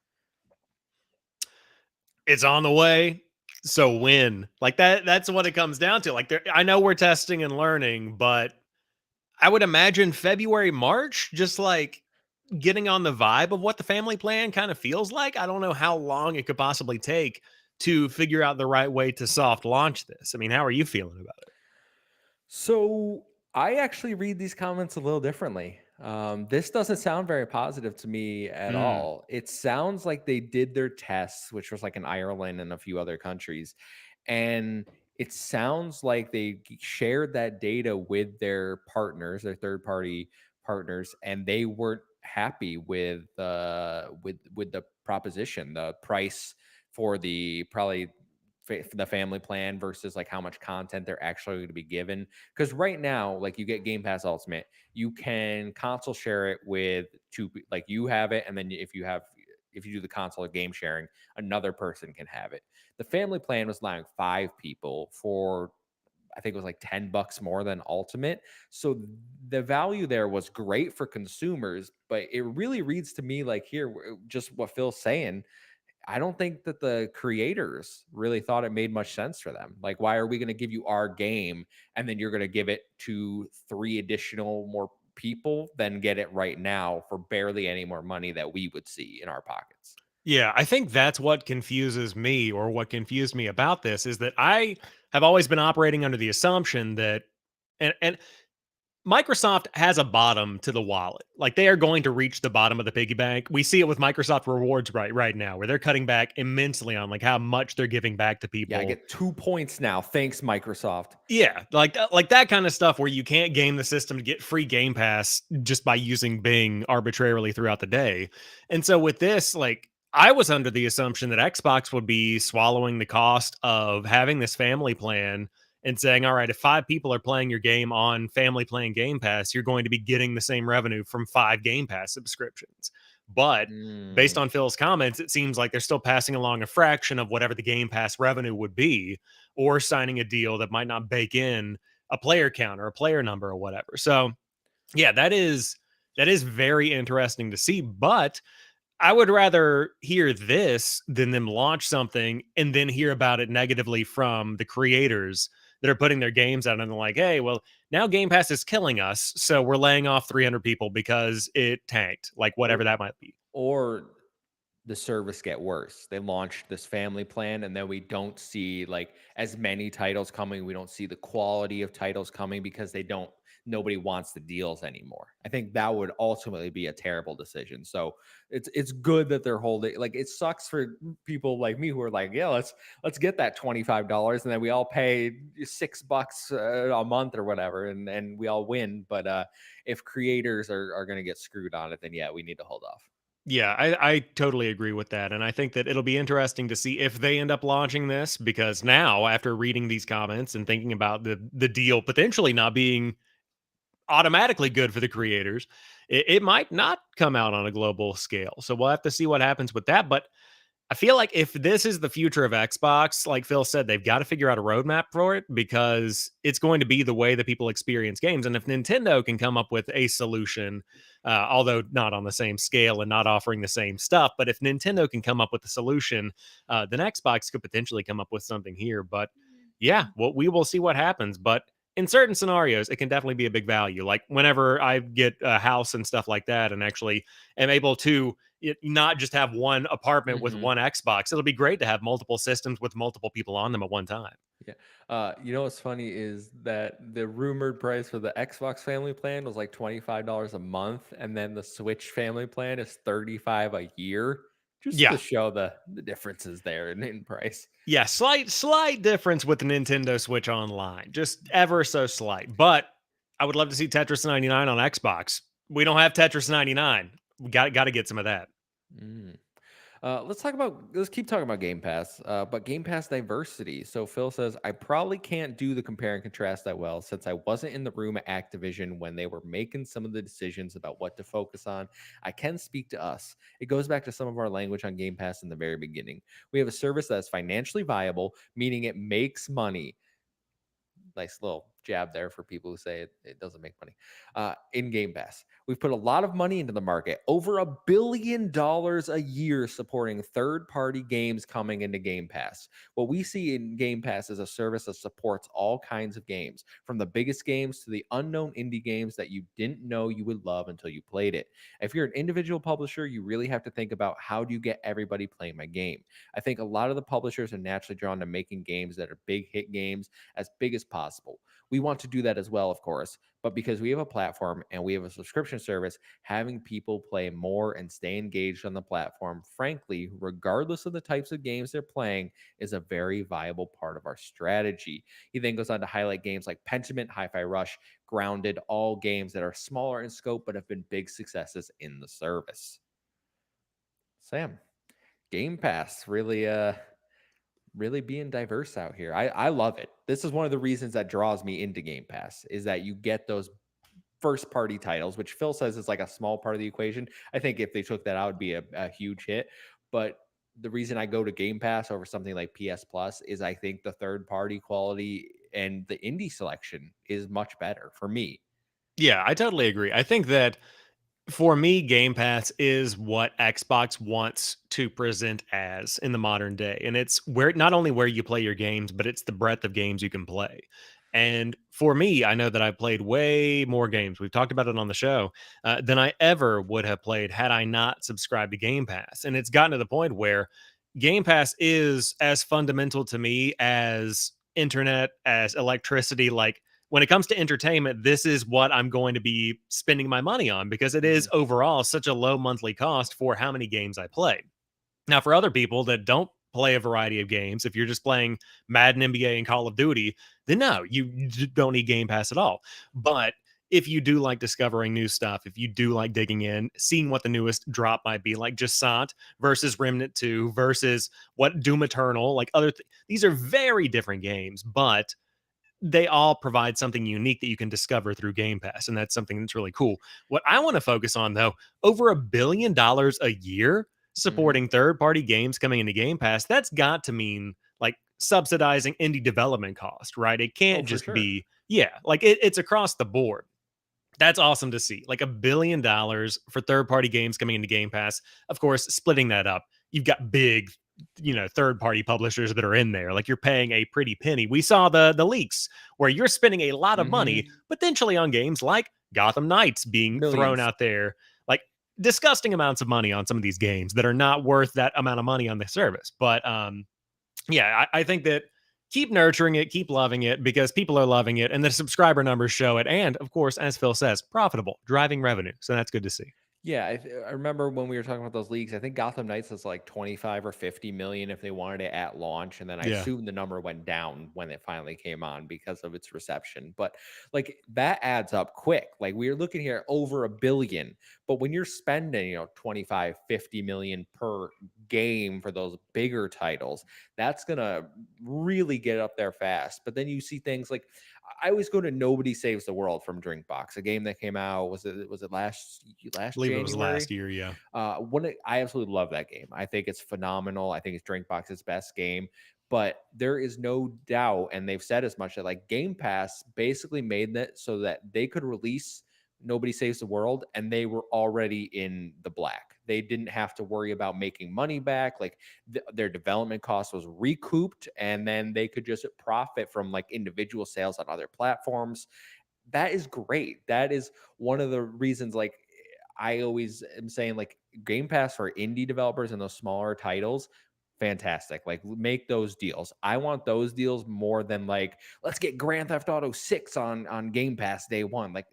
It's on the way. So when? Like that's what it comes down to. Like there, I know we're testing and learning, but I would imagine February, March, just like getting on the vibe of what the family plan kind of feels like. I don't know how long it could possibly take to figure out the right way to soft launch this. I mean, how are you feeling about it?
So I actually read these comments a little differently. This doesn't sound very positive to me at
Mm.
all. It sounds like they did their tests, which was like in Ireland and a few other countries, and it sounds like they shared that data with their partners, their third party partners, and they weren't happy with the proposition, the price for the probably the family plan versus like how much content they're actually going to be given. Because right now, like you get Game Pass Ultimate, you can console share it with like you have it, and then if you do the console game sharing, another person can have it. The family plan was allowing 5 people for I think it was like $10 more than Ultimate. So the value there was great for consumers, but it really reads to me like here, just what Phil's saying. I don't think that the creators really thought it made much sense for them. Like, why are we going to give you our game and then you're going to give it to 3 additional more people than get it right now for barely any more money that we would see in our pockets?
Yeah, I think that's what confuses me, or what confused me about this is that I have always been operating under the assumption that, and Microsoft has a bottom to the wallet. Like, they are going to reach the bottom of the piggy bank. We see it with Microsoft Rewards right now, where they're cutting back immensely on like how much they're giving back to
Yeah, I
people.
get 2 points now. Thanks, Microsoft.
Yeah, like that kind of stuff where you can't game the system to get free Game Pass just by using Bing arbitrarily throughout the day. And so with this, like, I was under the assumption that Xbox would be swallowing the cost of having this family plan and saying, "All right, if 5 people are playing your game on family plan Game Pass, you're going to be getting the same revenue from 5 Game Pass subscriptions." But based
Mm.
on Phil's comments, it seems like they're still passing along a fraction of whatever the Game Pass revenue would be, or signing a deal that might not bake in a player count or a player number or whatever. So, yeah, that is very interesting to see, but I would rather hear this than them launch something and then hear about it negatively from the creators that are putting their games out and they're like, "Hey, well, now Game Pass is killing us, so we're laying off 300 people because it tanked," like
Or,
whatever that might be.
or the service get worse. They launched this family plan and then we don't see like as many titles coming. We don't see the quality of titles coming because they don't nobody wants the deals anymore. I think that would ultimately be a terrible decision. So it's good that they're holding like it sucks for people like me who are like, yeah, let's get that $25 and then we all pay $6 a month or whatever and we all win. But if creators are gonna get screwed on it, then yeah, we need to hold off.
Yeah, I totally agree with that. And I think that it'll be interesting to see if they end up launching this, because now, after reading these comments and thinking about the deal potentially not being automatically good for the creators, it might not come out on a global scale. So we'll have to see what happens with that. But I feel like if this is the future of Xbox, like Phil said, they've got to figure out a roadmap for it, because it's going to be the way that people experience games. And if Nintendo can come up with a solution, although not on the same scale and not offering the same stuff, but if Nintendo can come up with a solution, then Xbox could potentially come up with something here. But yeah, well, we will see what happens. But in certain scenarios, it can definitely be a big value. Like whenever I get a house and stuff like that, and actually am able to not just have one apartment with
Mhm.
one Xbox. It'll be great to have multiple systems with multiple people on them at one time.
Yeah. You know what's funny is that the rumored price for the Xbox family plan was like $25 a month, and then the Switch family plan is 35 a year, just
Yeah.
to show the differences there in price.
Yeah, slight difference with the Nintendo Switch Online, just ever so slight. But I would love to see Tetris 99 on Xbox. We don't have Tetris 99. We got to get some of that.
Mm. Let's keep talking about Game Pass, but Game Pass diversity. So Phil says, I probably can't do the compare and contrast that well since I wasn't in the room at Activision when they were making some of the decisions about what to focus on. I can speak to us. It goes back to some of our language on Game Pass in the very beginning. We have a service that is financially viable, meaning it makes money. Nice little jab there for people who say it doesn't make money. In Game Pass, we've put a lot of money into the market, over $1 billion a year supporting third-party games coming into Game Pass. What we see in Game Pass is a service that supports all kinds of games, from the biggest games to the unknown indie games that you didn't know you would love until you played it. If you're an individual publisher, you really have to think about, how do you get everybody playing my game? I think a lot of the publishers are naturally drawn to making games that are big hit games, as big as possible. We want to do that as well, of course, but because we have a platform and we have a subscription service, having people play more and stay engaged on the platform, frankly, regardless of the types of games they're playing, is a very viable part of our strategy. He then goes on to highlight games like Pentiment, Hi-Fi Rush, Grounded, all games that are smaller in scope but have been big successes in the service. Sam, Game Pass really being diverse out here. I love it. This is one of the reasons that draws me into Game Pass, is that you get those first party titles, which Phil says is like a small part of the equation. I think if they took that out, it'd be a huge hit. But the reason I go to Game Pass over something like PS Plus is I think the third party quality and the indie selection is much better for me.
Yeah, I totally agree. I think that for me, Game Pass is what Xbox wants to present as in the modern day. And it's where not only where you play your games, but it's the breadth of games you can play. And for me, I know that I've played way more games. We've talked about it on the show than I ever would have played had I not subscribed to Game Pass. And it's gotten to the point where Game Pass is as fundamental to me as internet, as electricity. Like, when it comes to entertainment, this is what I'm going to be spending my money on because it is
Mhm.
overall such a low monthly cost for how many games I play. Now, for other people that don't play a variety of games, if you're just playing Madden, NBA, and Call of Duty, then no, you don't need Game Pass at all. But if you do like discovering new stuff, if you do like digging in, seeing what the newest drop might be, like Jasant versus Remnant 2 versus what Doom Eternal, like these are very different games, but they all provide something unique that you can discover through Game Pass, and that's something that's really cool. What I want to focus on, though, over $1 billion a year
Mhm.
supporting third-party games coming into Game Pass, that's got to mean like subsidizing indie development cost, right? It
Oh,
can't
for
just
sure.
be, yeah, like it's across the board. That's awesome to see. Like $1 billion for third-party games coming into Game Pass. Of course, splitting that up, you've got big, third-party publishers that are in there. Like, you're paying a pretty penny. We saw the leaks where you're spending a lot of money
Mhm.
potentially on games like Gotham Knights being thrown
Millions.
out there. Like, disgusting amounts of money on some of these games that are not worth that amount of money on the service. But yeah, I think that keep nurturing it, keep loving it because people are loving it and the subscriber numbers show it. And of course, as Phil says, profitable, driving revenue. So that's good to see.
Yeah, I remember when we were talking about those leagues. I think Gotham Knights was like 25 or 50 million if they wanted it at launch, and then I
Yeah.
assume the number went down when it finally came on because of its reception. But like that adds up quick. Like we're looking here at over 1 billion, but when you're spending, 25, 50 million per game for those bigger titles, that's gonna really get up there fast. But then you see things like, I always go to Nobody Saves the World from Drinkbox, a game that came out, was it
I
last
believe it was
January?
last year. Yeah.
I absolutely love that game. I think it's phenomenal. I think it's Drinkbox's best game. But there is no doubt, and they've said as much, that like Game Pass basically made that so that they could release Nobody Saves the World and they were already in the black. They didn't have to worry about making money back. Like their development cost was recouped, and then they could just profit from like individual sales on other platforms. That is great. That is one of the reasons, like, I always am saying, like, Game Pass for indie developers and those smaller titles, fantastic. Like, make those deals. I want those deals more than like, let's get Grand Theft Auto 6 on Game Pass day one. Like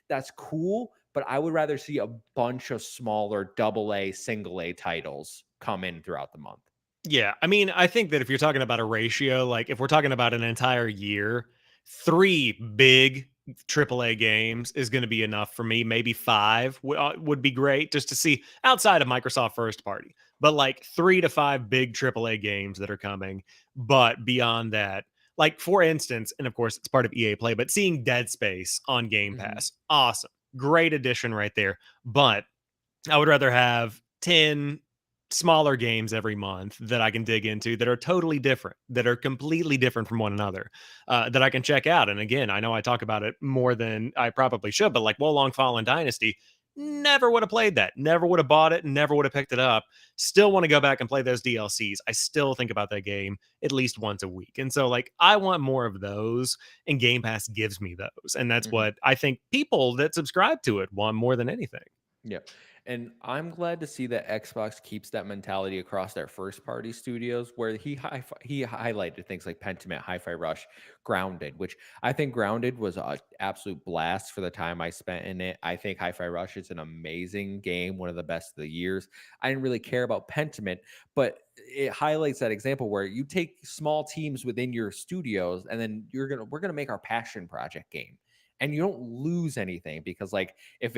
that's cool, but I would rather see a bunch of smaller double A, single A titles come in throughout the month.
Yeah, I mean, I think that if you're talking about a ratio, like if we're talking about an entire year, 3 big AAA games is going to be enough for me. Maybe 5 would be great just to see outside of Microsoft first party. But like 3 to 5 big AAA games that are coming. But beyond that, like for instance, and of course it's part of EA Play, but seeing Dead Space on Game
Mhm.
Pass, awesome. Great addition right there. But I would rather have 10 smaller games every month that I can dig into that are totally different, that are completely different from one another, that I can check out. And again, I know I talk about it more than I probably should, but like Wolong Fallen Dynasty, never would have played that, never would have bought it, never would have picked it up. Still want to go back and play those DLCs. I still think about that game at least once a week. And so, like, I want more of those, and Game Pass gives me those. And that's
Mhm.
what I think people that subscribe to it want more than anything.
Yeah. And I'm glad to see that Xbox keeps that mentality across their first party studios where he highlighted things like Pentiment, Hi-Fi Rush, Grounded, which I think Grounded was an absolute blast for the time I spent in it. I think Hi-Fi Rush is an amazing game, one of the best of the years. I didn't really care about Pentiment, but it highlights that example where you take small teams within your studios and then we're gonna make our passion project game. And you don't lose anything because like if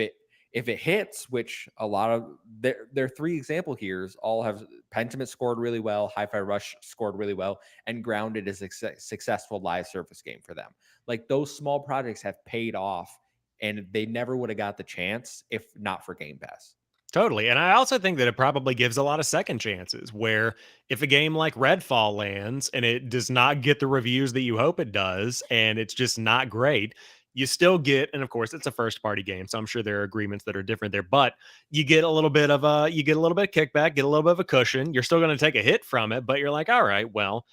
it hits, which a lot of their three example here's all have Pentiment scored really well, Hi-Fi Rush scored really well, and Grounded is a successful live service game for them. Like those small projects have paid off, and they never would have got the chance if not for Game Pass.
Totally. And I also think that it probably gives a lot of second chances where if a game like Redfall lands and it does not get the reviews that you hope it does, and it's just not great, you still get, and of course it's a first party game, so I'm sure there are agreements that are different there, but you get a little bit of a kickback, get a little bit of a cushion. You're still going to take a hit from it, but you're like, all right, well,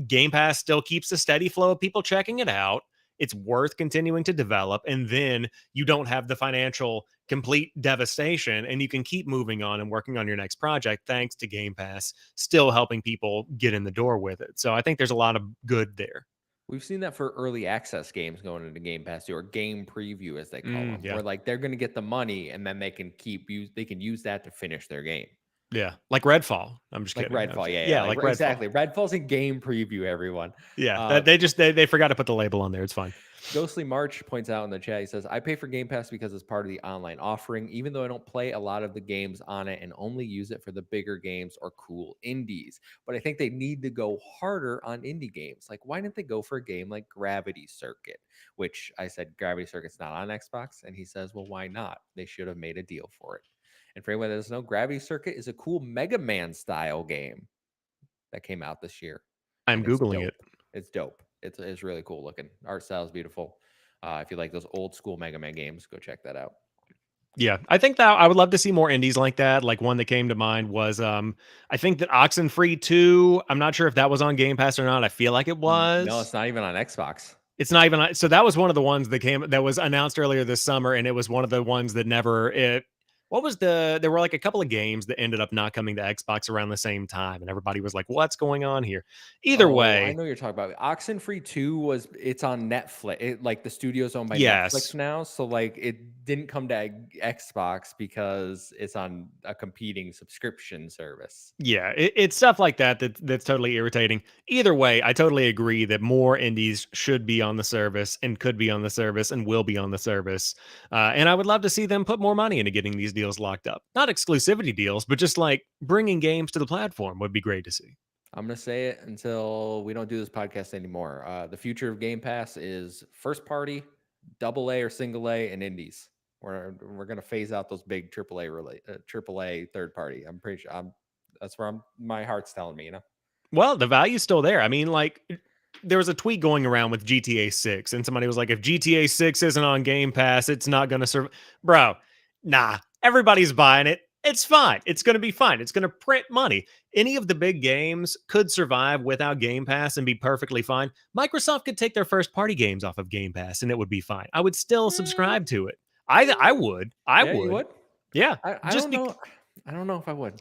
Game Pass still keeps a steady flow of people checking it out. It's worth continuing to develop. And then you don't have the financial complete devastation, and you can keep moving on and working on your next project thanks to Game Pass still helping people get in the door with it. So I think there's a lot of good there.
We've seen that for early access games going into Game Pass too, or game preview as they call them,
Yeah.
where like they're going to get the money and then they can use that to finish their game.
Yeah. Like Redfall. I'm just
Like
kidding.
Redfall, yeah,
Yeah.
like
Like Redfall.
exactly. Redfall's in game preview, everyone.
Yeah.
Uh,
That they forgot to put the label on there. It's fine.
Ghostly March points out in the chat, he says, I pay for Game Pass because it's part of the online offering, even though I don't play a lot of the games on it and only use it for the bigger games or cool indies. But I think they need to go harder on indie games. Like, why didn't they go for a game like Gravity Circuit? Which I said, Gravity Circuit's not on Xbox. And he says, well, why not? They should have made a deal for it. And for anyone that doesn't know, Gravity Circuit is a cool Mega Man style game that came out this year,
I'm
and it's
Googling it.
dope. It's dope. It's really cool looking. Art style is beautiful. If you like those old school Mega Man games, go check that out.
Yeah, I think that I would love to see more indies like that. Like one that came to mind was I think that Oxenfree 2, I'm not sure if that was on Game Pass or not. I feel like it
No,
was.
it's not even on Xbox.
It's not even so that was one of the ones that was announced earlier this summer, and it was one of the ones that never it what was there were like a couple of games that ended up not coming to Xbox around the same time, and everybody was like, "What's going on here?" Either
Oh, I
way,
know you're talking about. Oxenfree 2 was it's on Netflix. Like the studio's owned by Netflix
yes.
now. So like it didn't come to Xbox because it's on a competing subscription service.
Yeah, it's stuff like that's totally irritating. Either way, I totally agree that more indies should be on the service and could be on the service and will be on the service. And I would love to see them put more money into getting these deals locked up. Not exclusivity deals, but just like bringing games to the platform would be great to see.
I'm gonna say it until we don't do this podcast anymore. The future of Game Pass is first party, double A or single A, and indies. We're gonna phase out those big triple A third party. I'm pretty sure. That's where my heart's telling me.
Well, the value's still there. I mean, like, there was a tweet going around with GTA 6, and somebody was like, if GTA 6 isn't on Game Pass, it's not going to serve. Bro, nah, everybody's buying it. It's fine. It's going to be fine. It's going to print money. Any of the big games could survive without Game Pass and be perfectly fine. Microsoft could take their first party games off of Game Pass and it would be fine. I would still
Mm,
subscribe to it. I
mm,
would. I
yeah, you
would.
would.
Yeah.
I
Just
don't
be
know. I don't know if I would.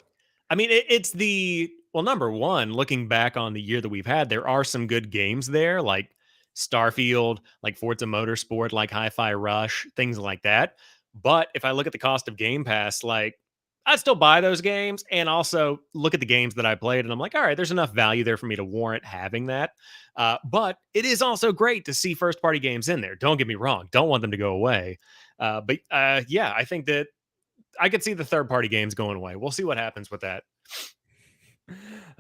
I mean, it's the well, number one, looking back on the year that we've had, there are some good games there, like Starfield, like Forza Motorsport, like Hi-Fi Rush, things like that. But if I look at the cost of Game Pass, like I still buy those games and also look at the games that I played, and I'm like, all right, there's enough value there for me to warrant having that. But it is also great to see first party games in there. Don't get me wrong, don't want them to go away. But yeah, I think that I could see the third party games going away. We'll see what happens with that.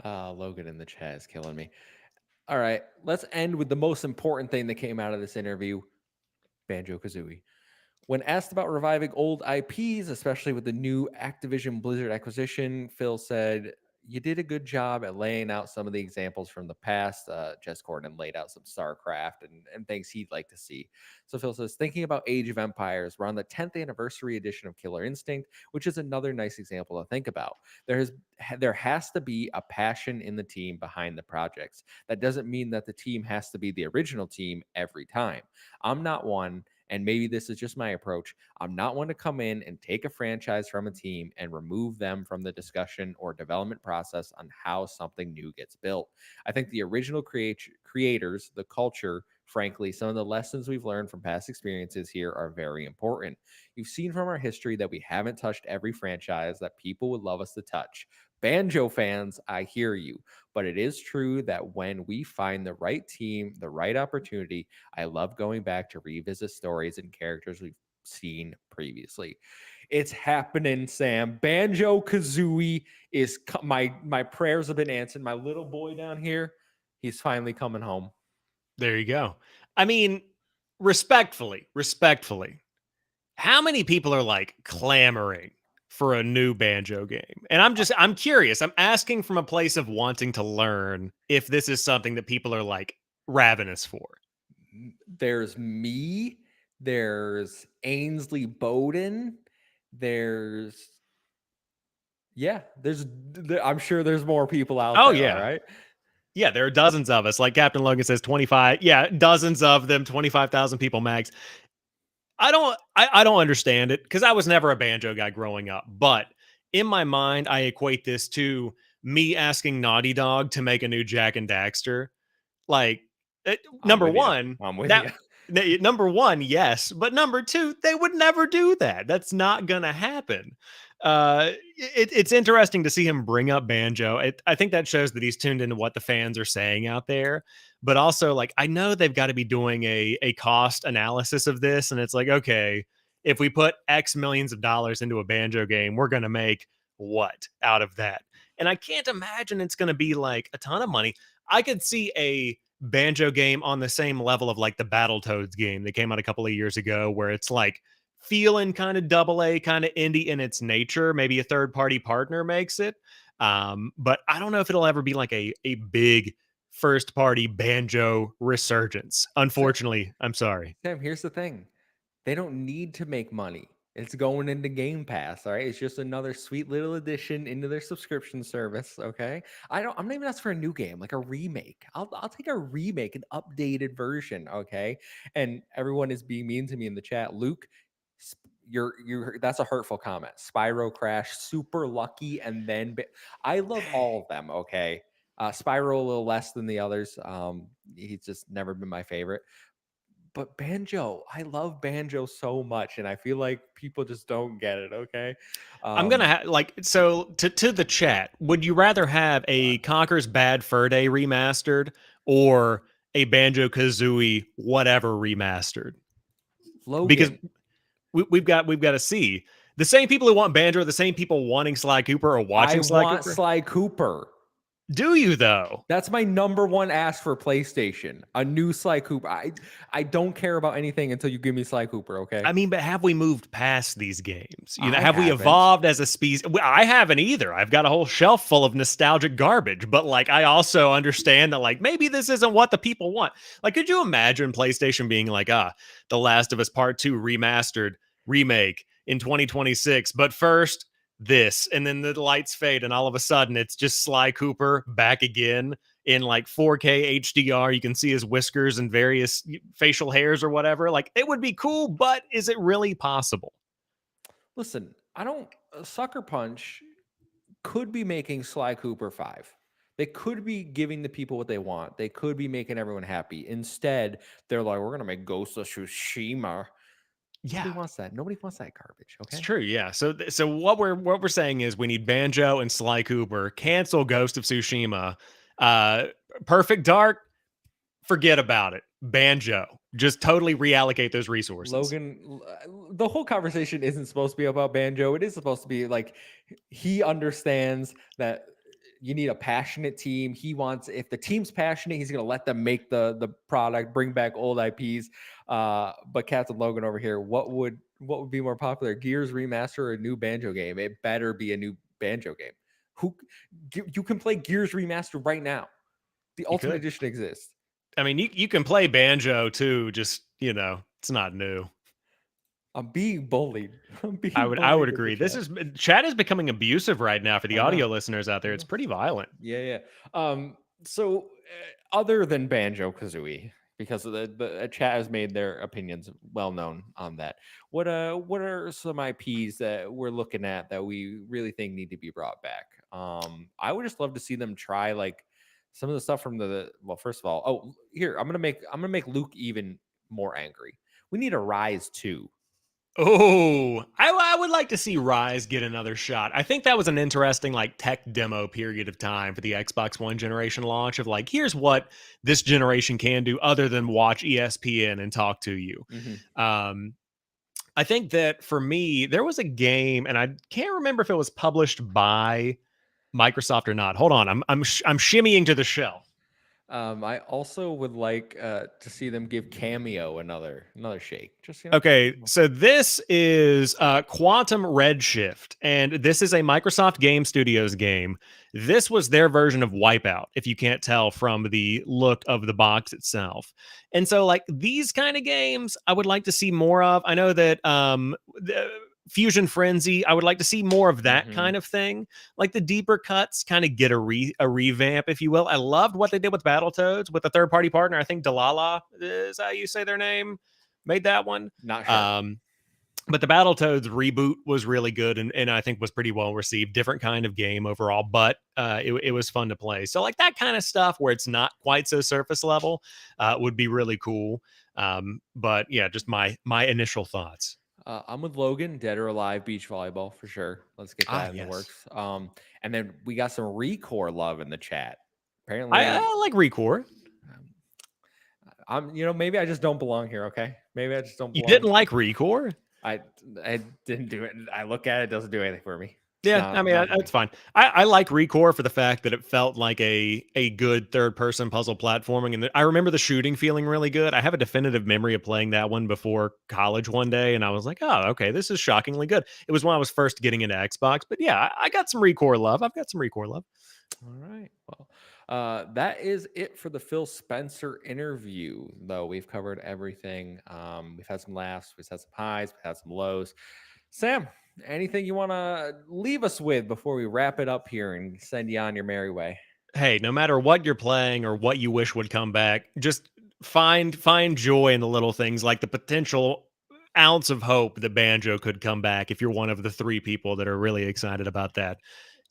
Logan in the chat is killing me. All right, let's end with the most important thing that came out of this interview: Banjo Kazooie. When asked about reviving old IPs, especially with the new Activision Blizzard acquisition, Phil said, "You did a good job at laying out some of the examples from the past." Jess Gordon laid out some StarCraft and things he'd like to see. So Phil says, thinking about Age of Empires, we're on the 10th anniversary edition of Killer Instinct, which is another nice example to think about. There has to be a passion in the team behind the projects. That doesn't mean that the team has to be the original team every time. I'm not one, and maybe this is just my approach. I'm not one to come in and take a franchise from a team and remove them from the discussion or development process on how something new gets built. I think the original creators, the culture, frankly, some of the lessons we've learned from past experiences here are very important. You've seen from our history that we haven't touched every franchise that people would love us to touch. Banjo fans, I hear you, but it is true that when we find the right team, the right opportunity, I love going back to revisit stories and characters we've seen previously. It's happening, Sam. Banjo Kazooie is my prayers have been answered. My little boy down here, he's finally coming home.
There you go. I mean, respectfully, how many people are like clamoring for a new Banjo game? And I'm curious. I'm asking from a place of wanting to learn if this is something that people are like ravenous for.
There's me. There's Ainsley Bowden. There's I'm sure there's more people out
Oh
there. All
yeah.
right.
Yeah, there are dozens of us. Like Captain Logan says, 25. Yeah, dozens of them, 25,000 people max. I don't understand it because I was never a Banjo guy growing up. But in my mind, I equate this to me asking Naughty Dog to make a new Jack and Daxter. Like,
I'm
number
with you.
one,
I'm with
that
you.
number one, yes, but number two, they would never do that. That's not gonna happen. It's interesting to see him bring up Banjo. I think that shows that he's tuned into what the fans are saying out there. But also, like, I know they've got to be doing a cost analysis of this, and it's like, okay, if we put X millions of dollars into a Banjo game, we're gonna make what out of that? And I can't imagine it's gonna be like a ton of money. I could see a Banjo game on the same level of like the Battletoads game that came out a couple of years ago, where it's like feeling kind of double A, kind of indie in its nature. Maybe a third party partner makes it. But I don't know if it'll ever be like a big first party Banjo resurgence.
Sam,
Unfortunately, I'm sorry.
Sam, here's the thing. They don't need to make money. It's going into Game Pass, all right? It's just another sweet little addition into their subscription service, okay? I'm not even asking for a new game, like a remake. I'll take a remake, an updated version, okay? And everyone is being mean to me in the chat. Luke, you're that's a hurtful comment. Spyro Crash, super lucky, and then I love all of them, okay? Spyro a little less than the others. He's just never been my favorite, but Banjo, I love Banjo so much, and I feel like people just don't get it. Okay,
I'm gonna
um,
have like so to the chat. Would you rather have a Conker's Bad Fur Day remastered or a Banjo Kazooie whatever remastered? Because
Logan,
we've got to see the same people who want Banjo are the same people wanting Sly Cooper or
I
watching Sly
want
Cooper.
Sly Cooper.
Do you though?
That's my number one ask for PlayStation. A new Sly Cooper. I don't care about anything until you give me Sly Cooper. Okay,
I mean, but have we moved past these games? You know,
I
have we
haven't.
evolved as a species? I haven't either. I've got a whole shelf full of nostalgic garbage, but like, I also understand that like maybe this isn't what the people want. Like, could you imagine PlayStation being like, The Last of Us Part 2 remastered remake in 2026, but first this, and then the lights fade, and all of a sudden it's just Sly Cooper back again in like 4K HDR. You can see his whiskers and various facial hairs or whatever. Like it would be cool, but is it really possible?
Listen, I don't. Sucker Punch could be making Sly Cooper 5. They could be giving the people what they want. They could be making everyone happy. Instead, they're like, we're going to make Ghost of Tsushima. Nobody
Yeah,
wants that. Nobody wants that garbage.
it's
Okay.
true. Yeah. So what we're saying is we need Banjo and Sly Cooper. Cancel Ghost of Tsushima. Uh, Perfect Dark. Forget about it. Banjo. Just totally reallocate those resources.
Logan, the whole conversation isn't supposed to be about Banjo. It is supposed to be like he understands that you need a passionate team. He wants, if the team's passionate, he's going to let them make the product, bring back old IPs. But Captain Logan over here, What would be more popular, Gears remaster or a new Banjo game? It better be a new Banjo game. Who you can play Gears remaster right now. The
You
Ultimate
could.
Edition exists.
I mean, you can play Banjo too, just, it's not new.
I'm being bullied. I'm
I
being
would I would
bullied in the
agree. This
chat.
is chat is becoming abusive right now for the
I know.
audio listeners out
I
there. It's
know.
pretty violent.
Yeah, yeah. So other than Banjo Kazooie, because the chat has made their opinions well known on that. What are some IPs that we're looking at that we really think need to be brought back? I would just love to see them try like some of the stuff from the well, first of all, oh here, I'm gonna make Luke even more angry. We need a Rise 2.
Oh, I would like to see Rise get another shot. I think that was an interesting like tech demo period of time for the Xbox One generation launch of like, here's what this generation can do other than watch ESPN and talk to you.
Hmm.
Um, I think that for me, there was a game, and I can't remember if it was published by Microsoft or not. Hold on, I'm shimmying to the shelf.
I also would like to see them give Cameo another shake. Just
Okay, so this is Quantum Redshift, and this is a Microsoft Game Studios game. This was their version of Wipeout, if you can't tell from the look of the box itself. And so, like these kind of games, I would like to see more of. I know that Fusion Frenzy, I would like to see more of that
hmm
kind of thing. Like the deeper cuts, kind of get a revamp, if you will. I loved what they did with Battletoads with a third party partner. I think Delala is how you say their name made that one.
Not sure.
Um, but the Battletoads reboot was really good and I think was pretty well received. Different kind of game overall, but it was fun to play. So like that kind of stuff where it's not quite so surface level would be really cool. But yeah, just my initial thoughts.
I'm with Logan, Dead or Alive Beach Volleyball for sure. Let's get
Ah,
that in the
yes.
works. And then we got some Recore love in the chat. Apparently,
I like Recore.
um, maybe I just don't belong here. Okay, maybe I just don't
You
belong.
didn't like Recore?
I I didn't do it. I look at it, it doesn't do anything for me. It's
Yeah, I mean
not for me.
that's fine. I like Recore for the fact that it felt like a good third person puzzle platforming, and I remember the shooting feeling really good. I have a definitive memory of playing that one before college one day, and I was like, oh, okay, this is shockingly good. It was when I was first getting into Xbox, but yeah, I got some Recore love. I've got some Recore love.
All right. Well, that is it for the Phil Spencer interview, though. We've covered everything. We've had some laughs, we've had some highs, we've had some lows. Sam, anything you want to leave us with before we wrap it up here and send you on your merry way?
Hey, no matter what you're playing or what you wish would come back, just find joy in the little things, like the potential ounce of hope that Banjo could come back if you're one of the three people that are really excited about that.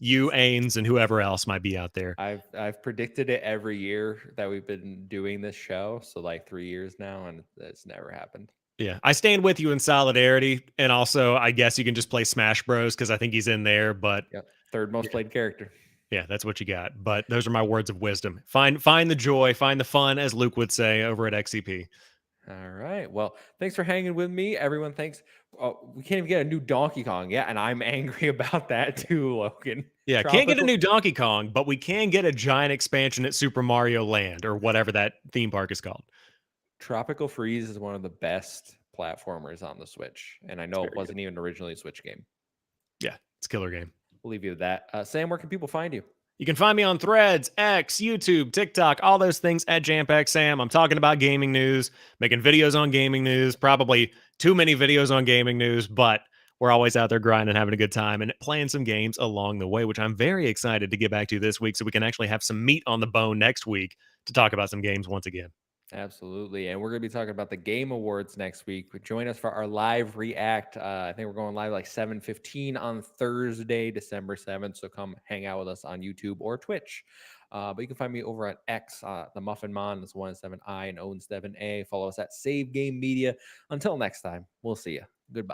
You, Ains, and whoever else might be out there.
I've predicted it every year that we've been doing this show, so like 3 years now, and it's never happened.
Yeah, I stand with you in solidarity, and also I guess you can just play Smash Bros because I think he's in there. But
Yep, third most
yeah,
played character.
yeah, that's what you got. But those are my words of wisdom. Find the joy, find the fun, as Luke would say over at XCP.
All right. Well, thanks for hanging with me, everyone. Thanks. Oh, we can't even get a new Donkey Kong yet, and I'm angry about that too, Logan.
Yeah, can't get a
Tropical
new Donkey Kong, but we can get a giant expansion at Super Mario Land or whatever that theme park is called.
Tropical Freeze is one of the best platformers on the Switch, and I
It's
know it
very good.
wasn't even originally a Switch game.
Yeah, it's a killer game.
We'll leave you with that. Sam, where can people find you?
You can find me on Threads, X, YouTube, TikTok, all those things at JamPackSam. I'm talking about gaming news, making videos on gaming news, probably too many videos on gaming news, but we're always out there grinding, having a good time, and playing some games along the way, which I'm very excited to get back to this week so we can actually have some meat on the bone next week to talk about some games once again.
Absolutely. And we're going to be talking about the Game Awards next week. Join us for our live react. I think we're going live like 7:15 on Thursday, December 7th. So come hang out with us on YouTube or Twitch. But you can find me over at X, the Muffin Mon. That's 17I and Owen7A. Follow us at Save Game Media. Until next time, we'll see you. Goodbye.